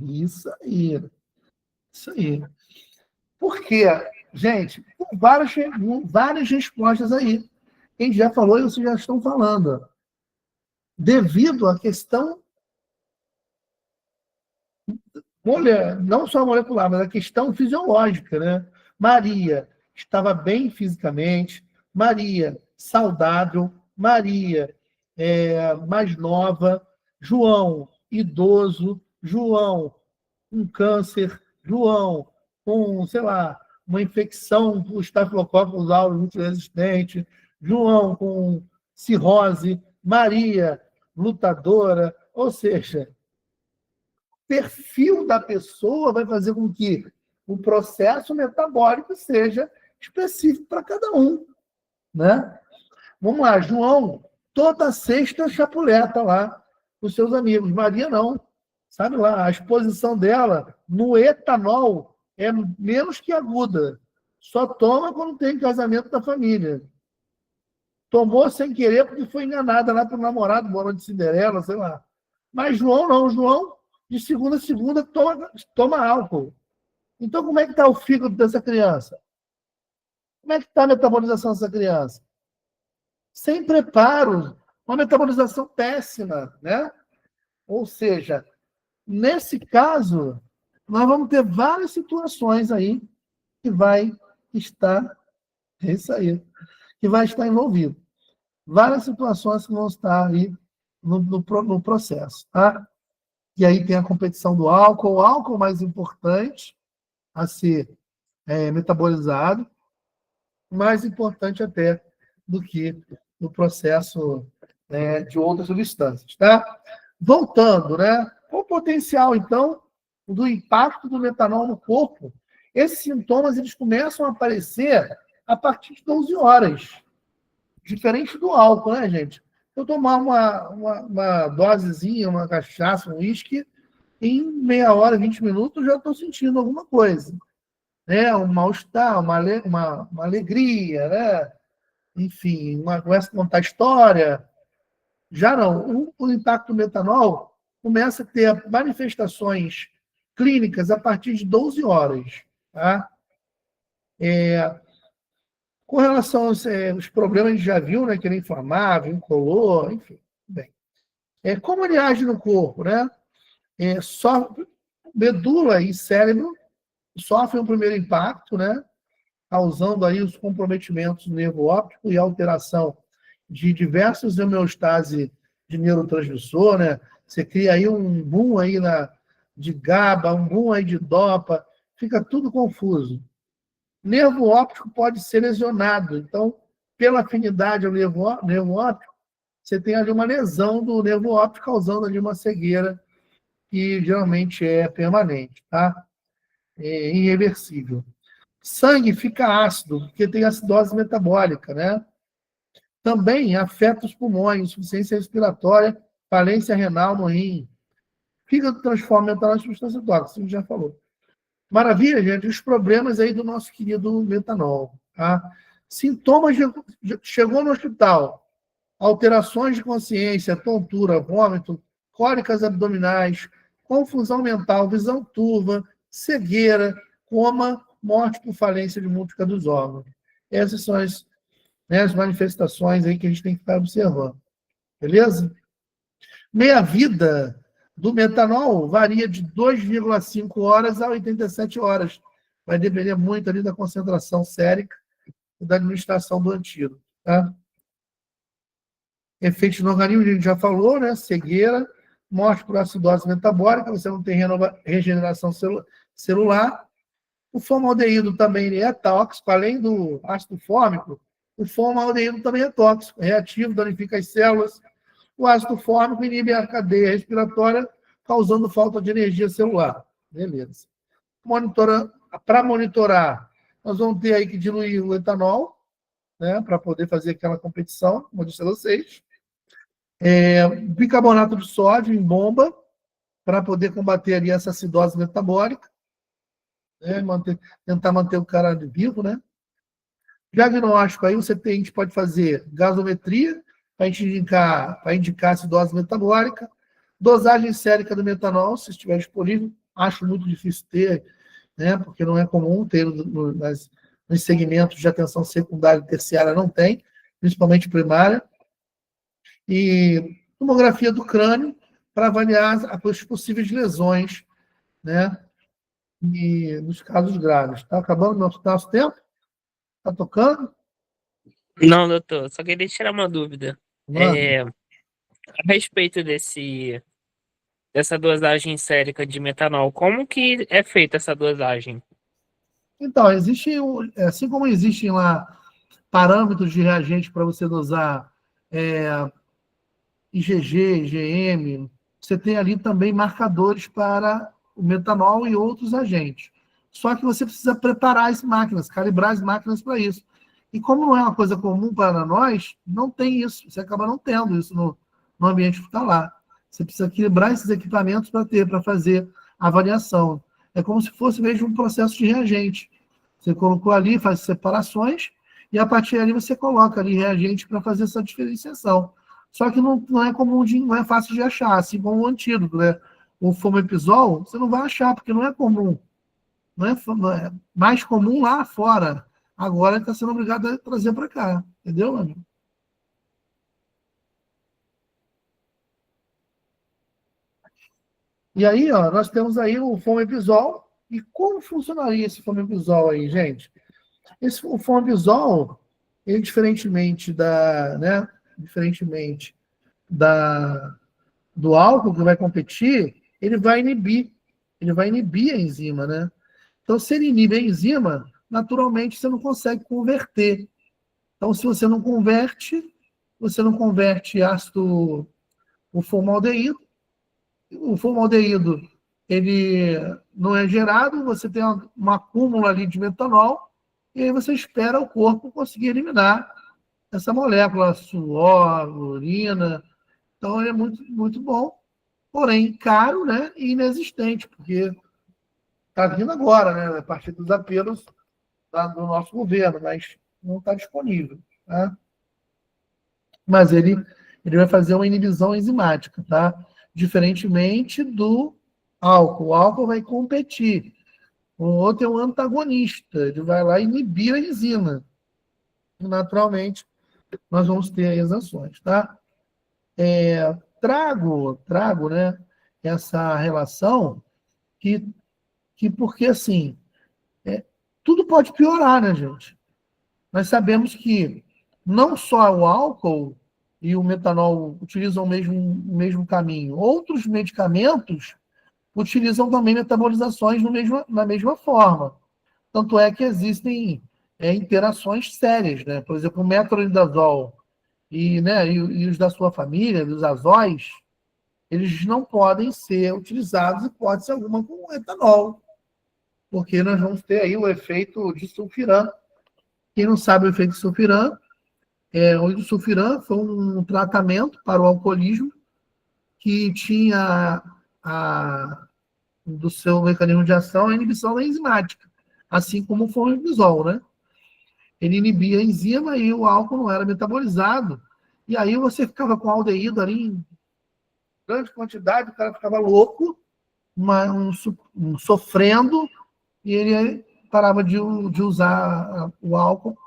[SPEAKER 1] Isso aí. Isso aí. Por quê? Gente, várias respostas aí. Quem já falou e vocês já estão falando. Devido à questão não só molecular, mas a questão fisiológica, né? Maria estava bem fisicamente, Maria saudável, Maria mais nova, João idoso, João com câncer, João com, sei lá, uma infecção por Staphylococcus aureus muito resistente, João com cirrose, Maria lutadora, ou seja, perfil da pessoa vai fazer com que o processo metabólico seja específico para cada um, né? Vamos lá, João, toda sexta chapuleta lá com os seus amigos. Maria não. Sabe lá, a exposição dela no etanol é menos que aguda. Só toma quando tem casamento da família. Tomou sem querer porque foi enganada lá pelo namorado, bola de Cinderela, sei lá. Mas João não. João, de segunda a segunda, toma álcool. Então, como é que está o fígado dessa criança? Como é que está a metabolização dessa criança? Sem preparo, uma metabolização péssima, né? Ou seja, nesse caso, nós vamos ter várias situações aí que vai estar, é isso aí, que vai estar envolvido. Várias situações que vão estar aí no processo, tá? E aí tem a competição do álcool, o álcool mais importante a ser metabolizado, mais importante até do que no processo de outras substâncias, tá? Voltando, né? Qual o potencial, então, do impacto do metanol no corpo? Esses sintomas eles começam a aparecer a partir de 12 horas. Diferente do álcool, né, gente? Eu tomar uma dosezinha, uma cachaça, um uísque, em meia hora, 20 minutos, já estou sentindo alguma coisa. Né? Um mal-estar, uma alegria, né? Enfim, começa a contar história. Já não, o impacto do metanol começa a ter manifestações clínicas a partir de 12 horas. Tá? Com relação aos problemas, a gente já viu, né, que ele é inflamável, incolor, enfim. Bem. Como ele age no corpo, né? Só medula e cérebro sofrem um primeiro impacto, né? Causando aí os comprometimentos do nervo óptico e alteração de diversas homeostase de neurotransmissor, né? Você cria aí um boom aí de GABA, um boom aí de DOPA, fica tudo confuso. Nervo óptico pode ser lesionado, então, pela afinidade ao nervo óptico, você tem ali uma lesão do nervo óptico causando ali uma cegueira que geralmente é permanente, tá? É irreversível. Sangue fica ácido, porque tem acidose metabólica, né? Também afeta os pulmões, insuficiência respiratória, falência renal no rim. Fígado transforma metanol em substância tóxica, a gente já falou. Maravilha, gente, os problemas aí do nosso querido metanol. Tá? Sintomas, chegou no hospital, alterações de consciência, tontura, vômito, cólicas abdominais, confusão mental, visão turva, cegueira, coma, morte por falência de múltipla dos órgãos. Essas são as manifestações aí que a gente tem que estar observando. Beleza? Meia-vida do metanol varia de 2,5 horas a 87 horas. Vai depender muito ali da concentração sérica e da administração do antídoto. Tá? Efeitos no organismo, a gente já falou, né? Cegueira, morte por acidose metabólica, você não tem regeneração celular. O formaldeído também é tóxico, além do ácido fórmico, o formaldeído também é tóxico, é reativo, danifica as células. O ácido fórmico inibe a cadeia respiratória, causando falta de energia celular. Beleza. Para monitorar, nós vamos ter aí que diluir o etanol, né, para poder fazer aquela competição, como eu disse a vocês. Bicarbonato de sódio em bomba, para poder combater ali essa acidose metabólica, né? Tentar manter o cara vivo, né? Diagnóstico, aí a gente pode fazer gasometria, para indicar acidose metabólica, dosagem sérica do metanol, se estiver disponível, acho muito difícil ter, né? Porque não é comum ter nos segmentos de atenção secundária e terciária, não tem, principalmente primária. E tomografia do crânio, para avaliar as possíveis lesões, né? E nos casos graves. Está acabando nosso tempo? Está tocando?
[SPEAKER 3] Não, doutor, só queria tirar uma dúvida.
[SPEAKER 1] Mano.
[SPEAKER 3] A respeito dessa dosagem sérica de metanol, como que é feita essa dosagem?
[SPEAKER 1] Então, assim como existem lá parâmetros de reagente para você dosar IgG, IgM, você tem ali também marcadores para o metanol e outros agentes. Só que você precisa preparar as máquinas, calibrar as máquinas para isso. E como não é uma coisa comum para nós, não tem isso. Você acaba não tendo isso no ambiente hospitalar. Você precisa equilibrar esses equipamentos para fazer a avaliação. É como se fosse mesmo um processo de reagente. Você colocou ali, faz separações, e a partir dali você coloca ali reagente para fazer essa diferenciação. Só que não é comum, não é fácil de achar, assim como o antídoto, né? O fomepizol, você não vai achar, porque não é comum. Não é mais comum lá fora. Agora está sendo obrigado a trazer para cá. Entendeu, amigo? E aí, ó, nós temos aí o fomepizol. E como funcionaria esse fomepizol aí, gente? O fomepizol, ele diferentemente do álcool que vai competir, ele vai inibir a enzima, né? Então, se ele inibe a enzima, naturalmente você não consegue converter. Então, se você não converte ácido, o formaldeído. O formaldeído, ele não é gerado, você tem um acúmulo ali de metanol, e aí você espera o corpo conseguir eliminar essa molécula, suor, urina. Então, ele é muito, muito bom, porém caro, né, e inexistente, porque está vindo agora, né, a partir dos apelos do nosso governo, mas não está disponível. Tá? Mas ele vai fazer uma inibição enzimática, tá? Diferentemente do álcool. O álcool vai competir. O outro é um antagonista, ele vai lá inibir a enzima. E, naturalmente, nós vamos ter aí as ações, tá? Trago, né, essa relação que porque, assim, tudo pode piorar, né, gente? Nós sabemos que não só o álcool e o metanol utilizam o mesmo caminho. Outros medicamentos utilizam também metabolizações na mesma forma. Tanto é que existem interações sérias, né? Por exemplo, o metronidazol e os da sua família, os azóis, eles não podem ser utilizados, hipótese alguma, com etanol, porque nós vamos ter aí o efeito de sulfiram. Quem não sabe o efeito de sulfiram, o sulfiram foi um tratamento para o alcoolismo que tinha do seu mecanismo de ação a inibição da enzimática, assim como o fomepizol, né? Ele inibia a enzima e o álcool não era metabolizado. E aí você ficava com aldeído ali em grande quantidade, o cara ficava louco, sofrendo, e ele parava de usar o álcool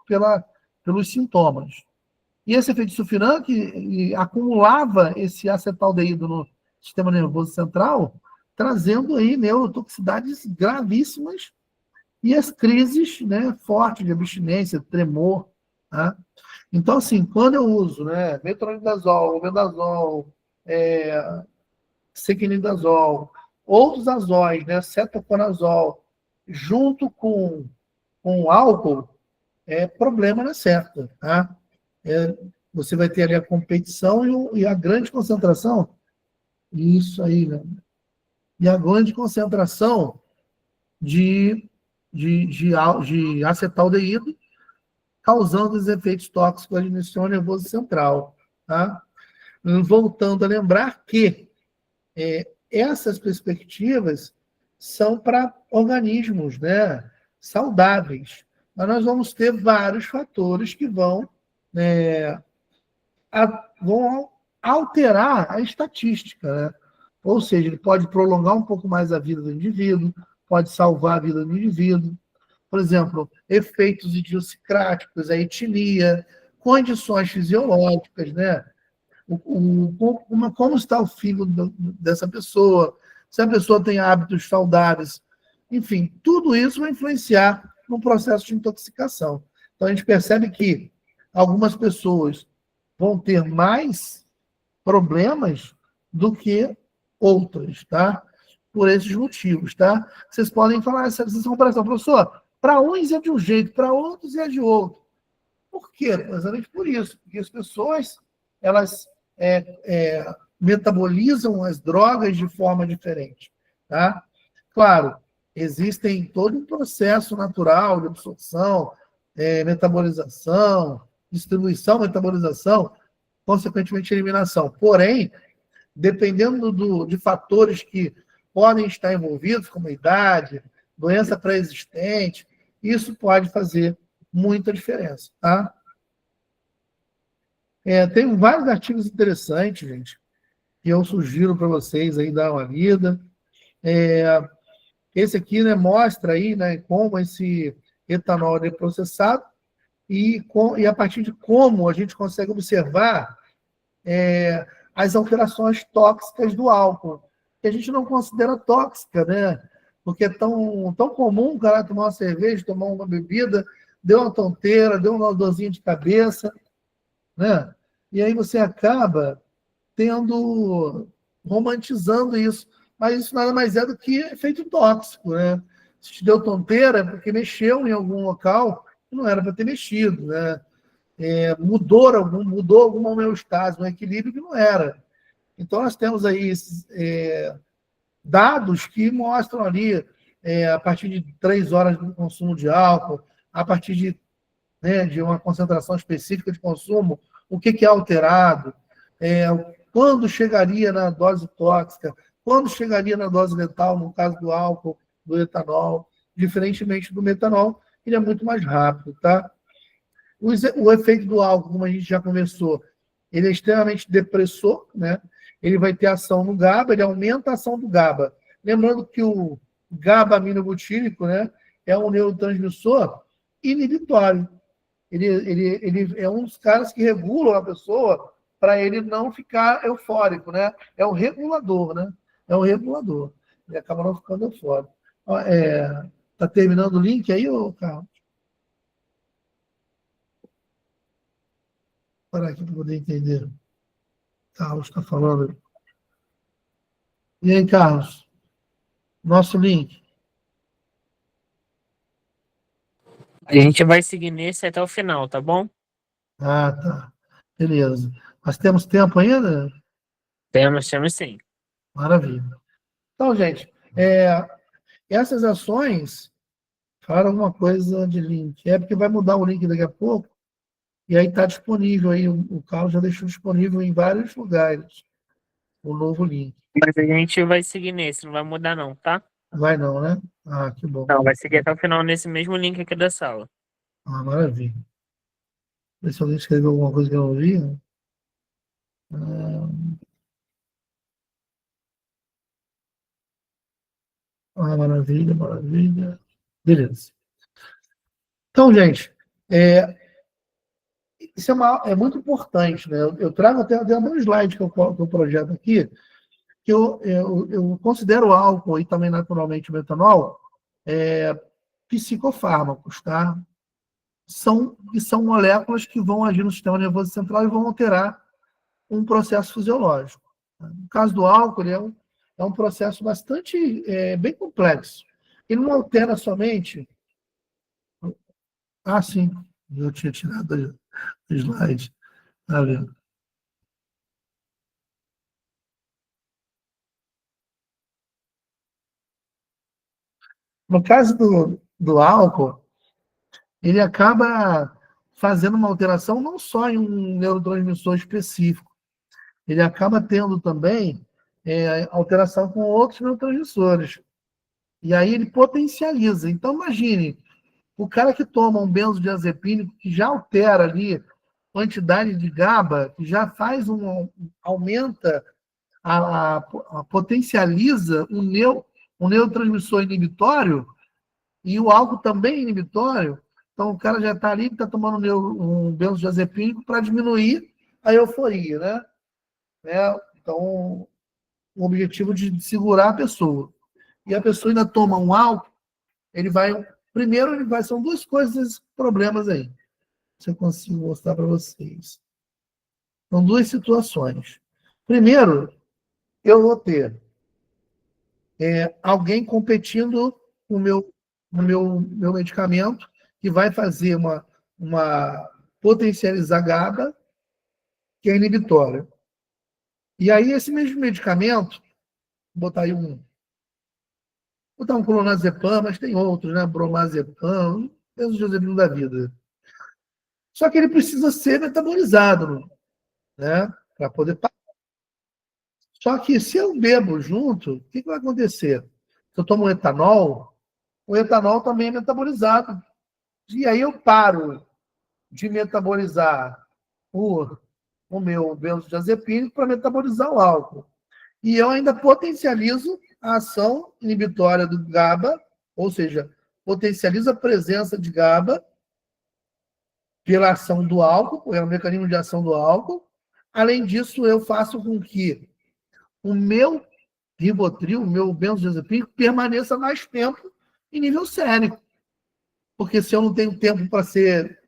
[SPEAKER 1] pelos sintomas. E esse efeito de sulfiram, que acumulava esse acetaldeído no sistema nervoso central, trazendo aí neurotoxicidades gravíssimas e as crises, né, fortes de abstinência, tremor. Tá? Então, assim, quando eu uso, né, metronidazol, albendazol, sequinidazol, outros azóis, né, cetoconazol, junto com álcool, problema não é certo. Tá? Você vai ter ali a competição e a grande concentração. Isso aí, né? E a grande concentração de acetaldeído, causando os efeitos tóxicos ali no sistema nervoso central. Tá? voltando a lembrar que essas perspectivas são para organismos, né, saudáveis. Mas nós vamos ter vários fatores que vão alterar a estatística, né? Ou seja, ele pode prolongar um pouco mais a vida do indivíduo, pode salvar a vida do indivíduo. Por exemplo, efeitos idiosincráticos, a etnia, condições fisiológicas, né? Como está o fígado dessa pessoa, se a pessoa tem hábitos saudáveis, enfim, tudo isso vai influenciar no processo de intoxicação. Então, a gente percebe que algumas pessoas vão ter mais problemas do que outras, tá? Por esses motivos, tá? Vocês podem falar essa comparação, professor, para uns é de um jeito, para outros é de outro. Por quê? Exatamente por isso, porque as pessoas, elas metabolizam as drogas de forma diferente, tá? Claro, existem todo um processo natural de absorção, metabolização, distribuição, metabolização, consequentemente eliminação. Porém, dependendo de fatores que podem estar envolvidos, como idade, doença pré-existente, isso pode fazer muita diferença, tá? Tem vários artigos interessantes, gente, que eu sugiro para vocês aí dar uma lida. Esse aqui, né, mostra aí, né, como esse etanol é processado e a partir de como a gente consegue observar as alterações tóxicas do álcool, que a gente não considera tóxica, né? Porque é tão comum o cara tomar uma cerveja, tomar uma bebida, deu uma tonteira, deu uma dorzinha de cabeça, né? E aí você acaba romantizando isso. Mas isso nada mais é do que efeito tóxico, né? Se te deu tonteira, é porque mexeu em algum local que não era para ter mexido, né? Mudou alguma homeostase, um equilíbrio que não era. Então, nós temos aí esses dados que mostram ali, a partir de 3 horas de consumo de álcool, a partir de uma concentração específica de consumo, o que é alterado, quando chegaria na dose tóxica, quando chegaria na dose letal, no caso do álcool, do etanol, diferentemente do metanol, ele é muito mais rápido, tá? O efeito do álcool, como a gente já conversou, ele é extremamente depressor, né? Ele vai ter ação no GABA, ele aumenta a ação do GABA. Lembrando que o GABA-aminobutírico, né, é um neurotransmissor inibitório. Ele é um dos caras que regulam a pessoa para ele não ficar eufórico, né? É um regulador, né? É um regulador. Ele acaba não ficando eufórico. Tá terminando o link aí, Carlos? Para aqui para poder entender. Carlos está falando. E aí, Carlos? Nosso link.
[SPEAKER 3] A gente vai seguir nesse até o final, tá bom?
[SPEAKER 1] Ah, tá. Beleza. Mas temos tempo ainda?
[SPEAKER 3] Temos sim.
[SPEAKER 1] Maravilha. Então, gente, essas ações, fala alguma coisa de link. É porque vai mudar o link daqui a pouco, e aí está disponível aí, o Carlos já deixou disponível em vários lugares o novo link.
[SPEAKER 3] Mas a gente vai seguir nesse, não vai mudar não, tá?
[SPEAKER 1] Vai não, né? Ah, que bom.
[SPEAKER 3] Não, vai seguir até o final nesse mesmo link aqui da sala.
[SPEAKER 1] Ah, maravilha. Vê se alguém escreveu alguma coisa que eu não vi. Maravilha, maravilha. Beleza. Então, gente, isso é muito importante, né? Eu trago até um slide que eu projeto aqui, que eu considero o álcool e também naturalmente o metanol psicofármacos, tá? São moléculas que vão agir no sistema nervoso central e vão alterar um processo fisiológico. No caso do álcool, ele é um processo bastante bem complexo. Ele não altera somente. Ah, sim, eu tinha tirado o slide. Tá vendo? No caso do álcool, ele acaba fazendo uma alteração não só em um neurotransmissor específico, ele acaba tendo também alteração com outros neurotransmissores. E aí ele potencializa. Então, imagine, o cara que toma um benzodiazepínico que já altera ali a quantidade de GABA, que já faz aumenta, potencializa um neurotransmissor inibitório, e o álcool também é inibitório. Então, o cara já está ali, está tomando um benzodiazepínico para diminuir a euforia, né? Então, o objetivo de segurar a pessoa. E a pessoa ainda toma um álcool, são duas coisas, problemas aí. Se eu consigo mostrar para vocês. São duas situações. Primeiro, eu vou ter alguém competindo no meu medicamento, que vai fazer uma potencializar GABA, que é inibitória. E aí, esse mesmo medicamento, vou botar aí botar um clonazepam, mas tem outros, né? Bromazepam, benzodiazepina da vida. Só que ele precisa ser metabolizado, né? Para poder. Só que se eu bebo junto, o que vai acontecer? Se eu tomo etanol, o etanol também é metabolizado. E aí eu paro de metabolizar o meu benzodiazepínico para metabolizar o álcool. E eu ainda potencializo a ação inibitória do GABA, ou seja, potencializa a presença de GABA pela ação do álcool, é o mecanismo de ação do álcool. Além disso, eu faço com que o meu Rivotril, o meu benzodiazepínico, permaneça mais tempo em nível sérico. Porque se eu não tenho tempo para ser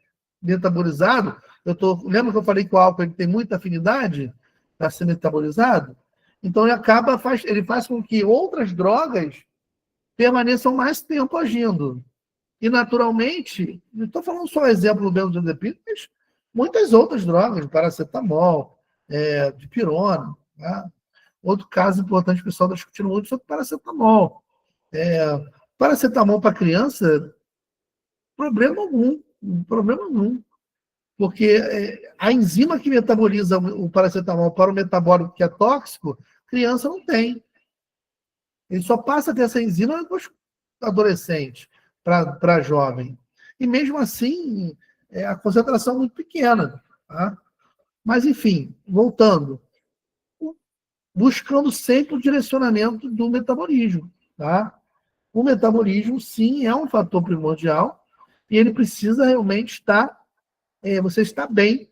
[SPEAKER 1] metabolizado, lembra que eu falei que o álcool ele tem muita afinidade para ser metabolizado? Então ele faz com que outras drogas permaneçam mais tempo agindo. E, naturalmente, não estou falando só exemplo do benzodiazepínico, mas muitas outras drogas, paracetamol, dipirona. Tá? Outro caso importante, o pessoal está discutindo muito sobre paracetamol. Paracetamol para criança, problema algum. Porque a enzima que metaboliza o paracetamol para o metabólico que é tóxico, criança não tem. Ele só passa a ter essa enzima depois adolescente, para jovem. E mesmo assim, a concentração é muito pequena. Tá? Mas, enfim, voltando. Buscando sempre o direcionamento do metabolismo. Tá? O metabolismo, sim, é um fator primordial e ele precisa realmente estar, você estar bem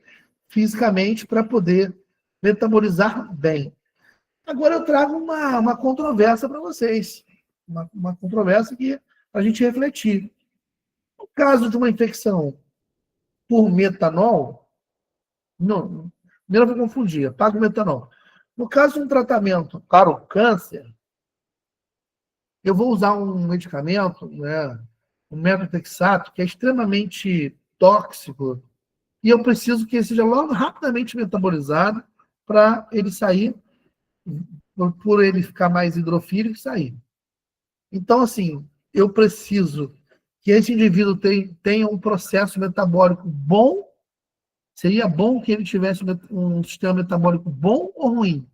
[SPEAKER 1] fisicamente para poder metabolizar bem. Agora eu trago uma controvérsia para vocês, uma controvérsia que a gente refletir. No caso de uma infecção por metanol, não, primeiro eu vou confundir, apaga o metanol. No caso de um tratamento para o câncer, eu vou usar um medicamento, né, um metotrexato, que é extremamente tóxico, e eu preciso que ele seja logo rapidamente metabolizado para ele sair, por ele ficar mais hidrofílico e sair. Então, assim, eu preciso que esse indivíduo tenha um processo metabólico bom. Seria bom que ele tivesse um sistema metabólico bom ou ruim,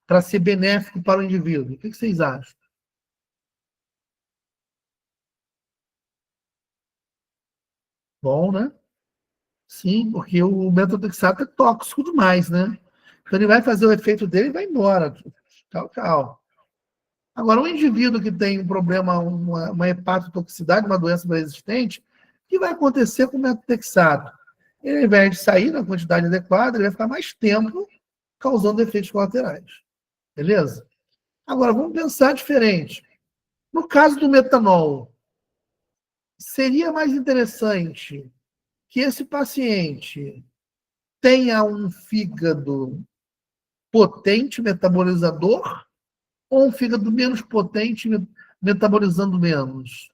[SPEAKER 1] para ser benéfico para o indivíduo? O que vocês acham? Bom, né? Sim, porque o metotrexato é tóxico demais, né? Então ele vai fazer o efeito dele e vai embora. Tchau, tchau. Agora, um indivíduo que tem um problema, uma hepatotoxicidade, uma doença resistente, o que vai acontecer com o metotrexato? Ele, ao invés de sair na quantidade adequada, ele vai ficar mais tempo causando efeitos colaterais. Beleza? Agora, vamos pensar diferente. No caso do metanol, seria mais interessante que esse paciente tenha um fígado potente, metabolizador, ou um fígado menos potente, metabolizando menos?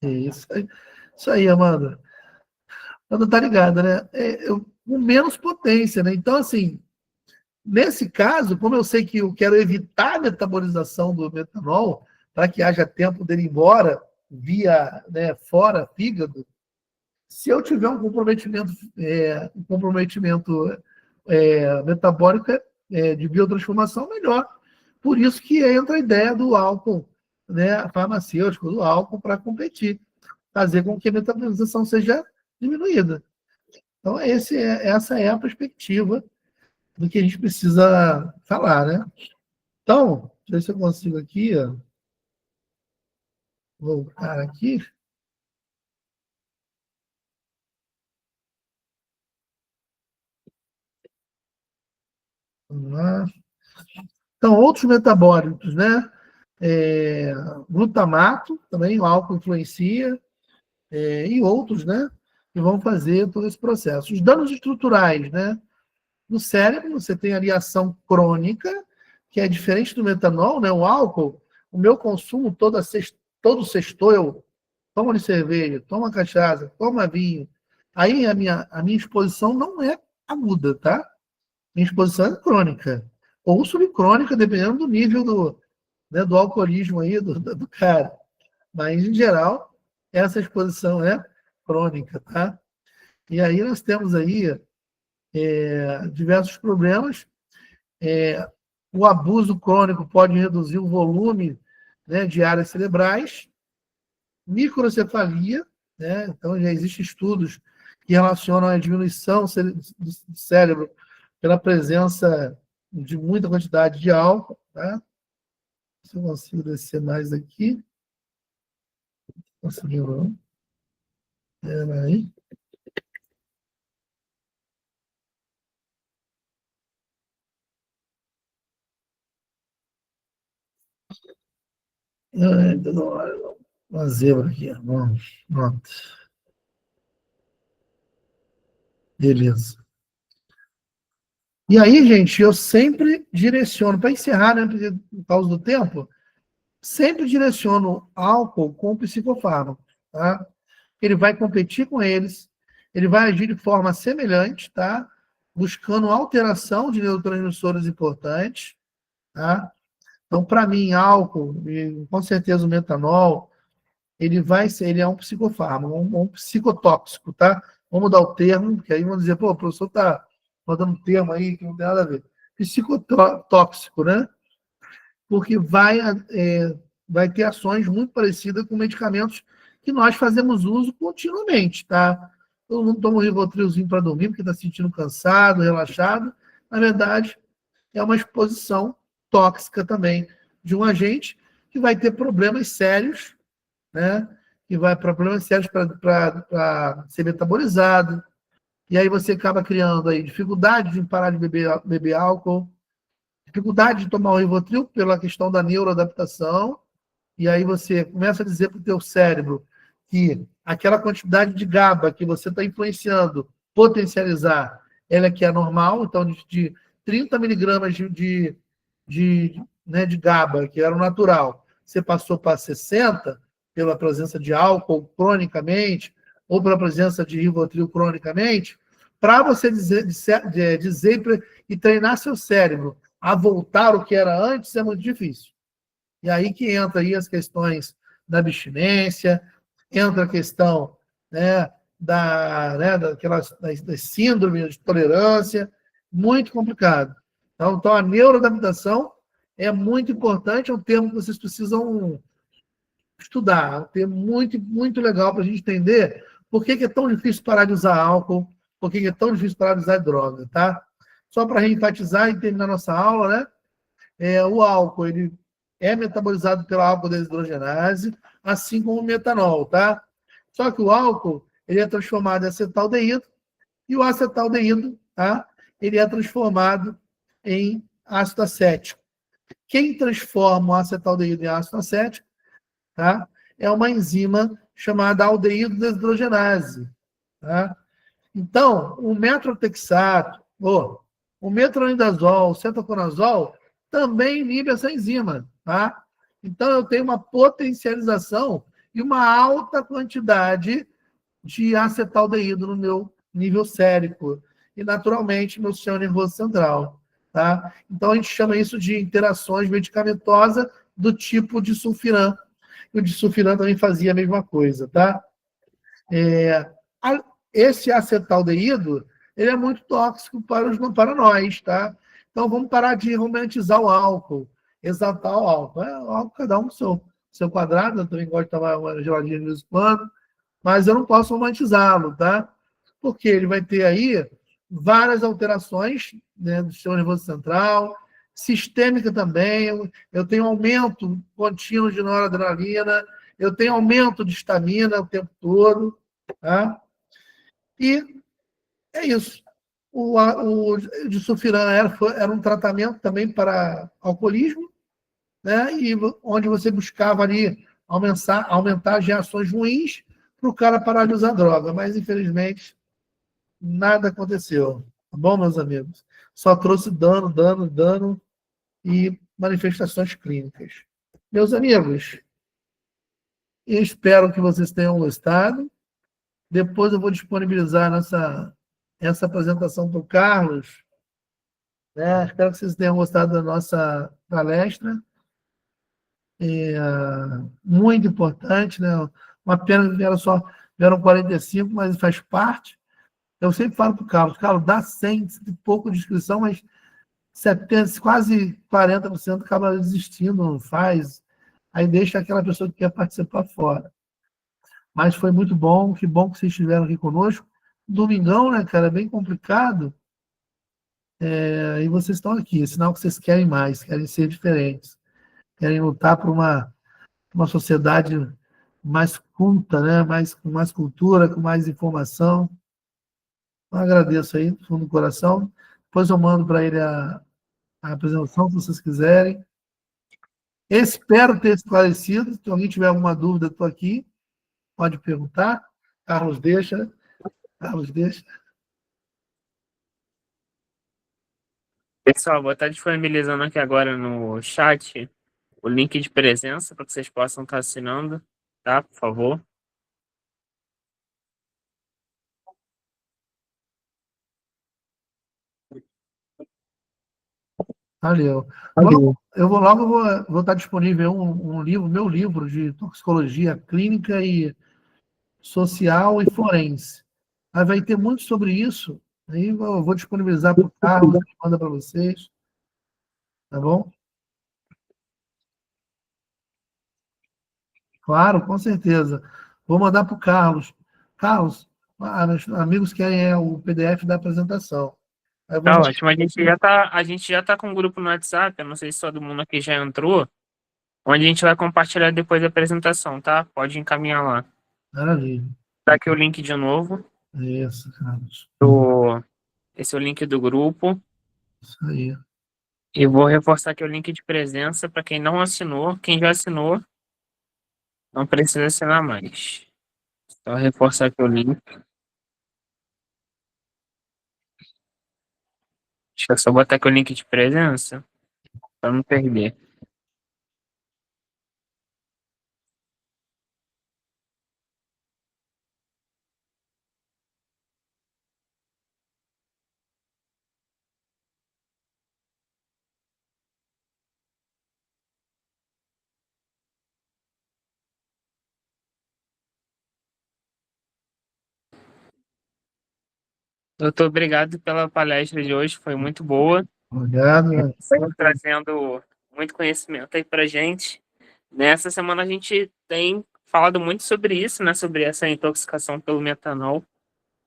[SPEAKER 1] Isso aí, Amanda. Amanda tá ligada, né? Com menos potência, né? Então, assim, nesse caso, como eu sei que eu quero evitar a metabolização do metanol, para que haja tempo dele ir embora via, né, fora fígado, Se eu tiver um comprometimento metabólico de biotransformação, melhor. Por isso que entra a ideia do álcool, né, farmacêutico, do álcool para competir, fazer com que a metabolização seja diminuída. Então, essa é a perspectiva do que a gente precisa falar, né? Então, deixa eu ver se eu consigo aqui, ó, voltar aqui. Vamos lá. Então, outros metabólicos, né? Glutamato, também o álcool influencia, e outros, né? Que vão fazer todo esse processo. Os danos estruturais, né? No cérebro, você tem ali a ação crônica, que é diferente do metanol, né? O álcool, o meu consumo todo sexto eu tomo de cerveja, tomo cachaça, tomo vinho. Aí a minha exposição não é aguda, tá? Minha exposição é crônica. Ou subcrônica, dependendo do nível do alcoolismo aí do cara. Mas, em geral, essa exposição é crônica, tá? E aí nós temos aí diversos problemas. O abuso crônico pode reduzir o volume, né, de áreas cerebrais, microcefalia, né? Então já existem estudos que relacionam a diminuição do cérebro pela presença de muita quantidade de álcool, tá? Se eu consigo descer mais aqui. Conseguiu, não? Peraí. Uma zebra aqui. Vamos, pronto. Beleza. E aí, gente, eu sempre direciono, para encerrar, né, por causa do tempo, sempre direciono álcool com psicofármaco, tá? Ele vai competir com eles, ele vai agir de forma semelhante, tá? Buscando alteração de neurotransmissores importantes, tá? Então, para mim, álcool, e com certeza o metanol, ele é um psicofármaco, um psicotóxico, tá? Vamos mudar o termo, porque aí vão dizer, pô, o professor está mandando um termo aí que não tem nada a ver. Psicotóxico, né? Porque vai ter ações muito parecidas com medicamentos que nós fazemos uso continuamente, tá? Todo mundo toma um Rivotrilzinho para dormir porque está se sentindo cansado, relaxado. Na verdade, é uma exposição tóxica também de um agente que vai ter problemas sérios, né? Que vai para problemas sérios para ser metabolizado. E aí você acaba criando aí dificuldade de parar de beber álcool, dificuldade de tomar o Rivotril pela questão da neuroadaptação, e aí você começa a dizer para o teu cérebro que aquela quantidade de GABA que você está influenciando, potencializar, ela que é normal, então de 30 miligramas de GABA, que era o natural, você passou para 60, pela presença de álcool cronicamente, ou pela presença de Rivotril cronicamente, para você dizer e treinar seu cérebro a voltar ao que era antes é muito difícil. E aí que entra aí as questões da abstinência, entra a questão, né, das síndromes de tolerância, muito complicado. Então, a neuroadaptação é muito importante, é um termo que vocês precisam estudar, é um termo muito, muito legal para a gente entender por que é tão difícil parar de usar álcool, por que é tão difícil parar de usar droga, tá? Só para reenfatizar e terminar nossa aula, né? O álcool, ele é metabolizado pela álcool desidrogenase, assim como o metanol, tá? Só que o álcool, ele é transformado em acetaldeído, e o acetaldeído, tá? Ele é transformado em ácido acético. Quem transforma o acetaldeído em ácido acético, tá? É uma enzima chamada aldeído desidrogenase, tá? Então, o metrotexato, o metronidazol, o cetoconazol, também inibe essa enzima, tá? Então, eu tenho uma potencialização e uma alta quantidade de acetaldeído no meu nível sérico e, naturalmente, no sistema nervoso central, tá? Então, a gente chama isso de interações medicamentosas do tipo de sulfiram. E o de sulfiram também fazia a mesma coisa, tá? esse acetaldeído, ele é muito tóxico para nós, tá? Então, vamos parar de romantizar o álcool, exaltar o álcool. O álcool, cada um no seu quadrado, eu também gosto de tomar uma geladinha de vez em quando, mas eu não posso romantizá-lo, tá? Porque ele vai ter aí várias alterações, né, do sistema nervoso central, sistêmica também. Eu tenho aumento contínuo de noradrenalina, eu tenho aumento de estamina o tempo todo, tá? E é isso. O disulfiram era um tratamento também para alcoolismo, né? E onde você buscava ali aumentar as reações ruins para o cara parar de usar droga. Mas, infelizmente, nada aconteceu. Tá bom, meus amigos? Só trouxe dano e manifestações clínicas. Meus amigos, espero que vocês tenham gostado. Depois eu vou disponibilizar essa apresentação para o Carlos. Né? Espero que vocês tenham gostado da nossa palestra. Muito importante, né? Uma pena que vieram 45, mas faz parte. Eu sempre falo para o Carlos, dá 100, pouco de inscrição, mas 70, quase 40% acaba desistindo, não faz. Aí deixa aquela pessoa que quer participar fora. Mas foi muito bom, que bom que vocês estiveram aqui conosco. Domingão, né, cara, é bem complicado. E vocês estão aqui, é sinal que vocês querem mais, querem ser diferentes, querem lutar por uma sociedade mais culta, né, com mais cultura, com mais informação. Então, agradeço aí, do fundo do coração. Depois eu mando para ele a apresentação, se vocês quiserem. Espero ter esclarecido. Se alguém tiver alguma dúvida, estou aqui. Pode perguntar. Carlos deixa. Carlos deixa.
[SPEAKER 3] Pessoal, vou estar disponibilizando aqui agora no chat o link de presença para que vocês possam estar assinando, tá? Por favor.
[SPEAKER 1] Valeu. Eu vou estar disponível um livro, meu livro de toxicologia clínica e social e forense. Aí vai ter muito sobre isso. Aí eu vou disponibilizar para o Carlos, que manda para vocês. Tá bom? Claro, com certeza. Vou mandar para o Carlos. Carlos, meus amigos querem o PDF da apresentação. Aí eu vou
[SPEAKER 3] Tá ótimo. A gente já tá com um grupo no WhatsApp, eu não sei se todo mundo aqui já entrou, onde a gente vai compartilhar depois da apresentação, tá? Pode encaminhar lá.
[SPEAKER 1] Maravilha.
[SPEAKER 3] Tá aqui o link de novo.
[SPEAKER 1] Isso, Carlos.
[SPEAKER 3] Esse é o link do grupo.
[SPEAKER 1] Isso aí.
[SPEAKER 3] E vou reforçar aqui o link de presença para quem não assinou. Quem já assinou, não precisa assinar mais. Só reforçar aqui o link. Deixa eu só botar aqui o link de presença para não perder. Doutor, obrigado pela palestra de hoje, foi muito boa.
[SPEAKER 1] Obrigado.
[SPEAKER 3] Estão trazendo muito conhecimento aí para gente. Nessa semana a gente tem falado muito sobre isso, né? Sobre essa intoxicação pelo metanol.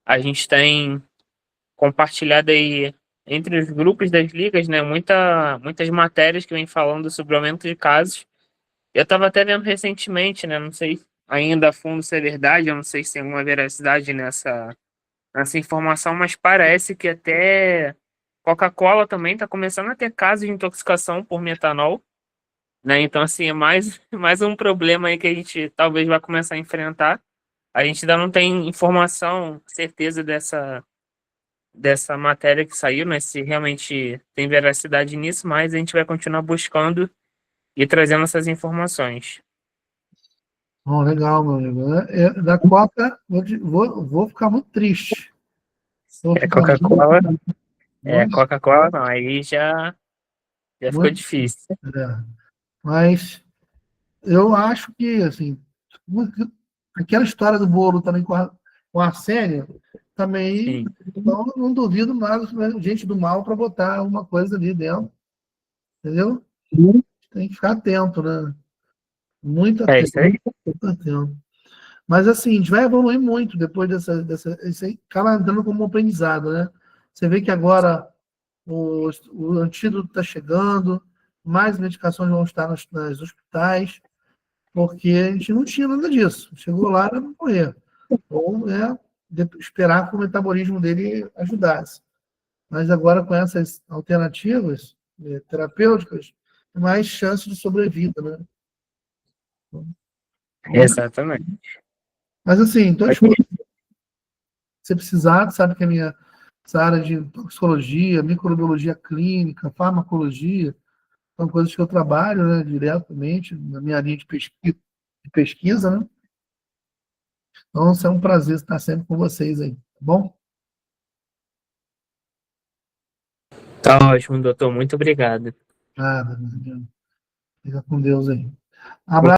[SPEAKER 3] A gente tem compartilhado aí entre os grupos das ligas, né? Muitas matérias que vem falando sobre o aumento de casos. Eu estava até vendo recentemente, né? Não sei ainda a fundo se é verdade, eu não sei se tem alguma veracidade nessa informação, mas parece que até Coca-Cola também está começando a ter casos de intoxicação por metanol, né? Então, assim, é mais um problema aí que a gente talvez vai começar a enfrentar. A gente ainda não tem informação, certeza dessa matéria que saiu, né? Se realmente tem veracidade nisso, mas a gente vai continuar buscando e trazendo essas informações.
[SPEAKER 1] Bom, legal, meu amigo. Da Coca, vou ficar muito triste. Vou
[SPEAKER 3] É
[SPEAKER 1] ficar
[SPEAKER 3] Coca-Cola? É,
[SPEAKER 1] muito,
[SPEAKER 3] Coca-Cola não, aí já ficou
[SPEAKER 1] muito,
[SPEAKER 3] difícil.
[SPEAKER 1] mas eu acho que, assim, aquela história do bolo também o Arsênio, também.
[SPEAKER 3] Sim.
[SPEAKER 1] Então, não duvido nada de gente do mal para botar alguma coisa ali dentro. Entendeu? Tem que ficar atento, né? Muito
[SPEAKER 3] É
[SPEAKER 1] atento,
[SPEAKER 3] isso aí.
[SPEAKER 1] muito atento. Mas assim, a gente vai evoluir muito depois isso aí acaba entrando como um aprendizado, né? Você vê que agora o antídoto está chegando, mais medicações vão estar nos hospitais, porque a gente não tinha nada disso. Chegou lá, era morrer. Ou esperar que o metabolismo dele ajudasse. Mas agora, com essas alternativas terapêuticas, tem mais chance de sobrevida, né?
[SPEAKER 3] Exatamente.
[SPEAKER 1] Mas assim, estou disposto. Se precisar, sabe que a minha essa área de toxicologia, microbiologia clínica, farmacologia, são coisas que eu trabalho, né, diretamente na minha linha de pesquisa, né? Então, é um prazer estar sempre com vocês aí, tá bom?
[SPEAKER 3] Tá ótimo, doutor. Muito obrigado.
[SPEAKER 1] Nada, fica com Deus aí. Abraço.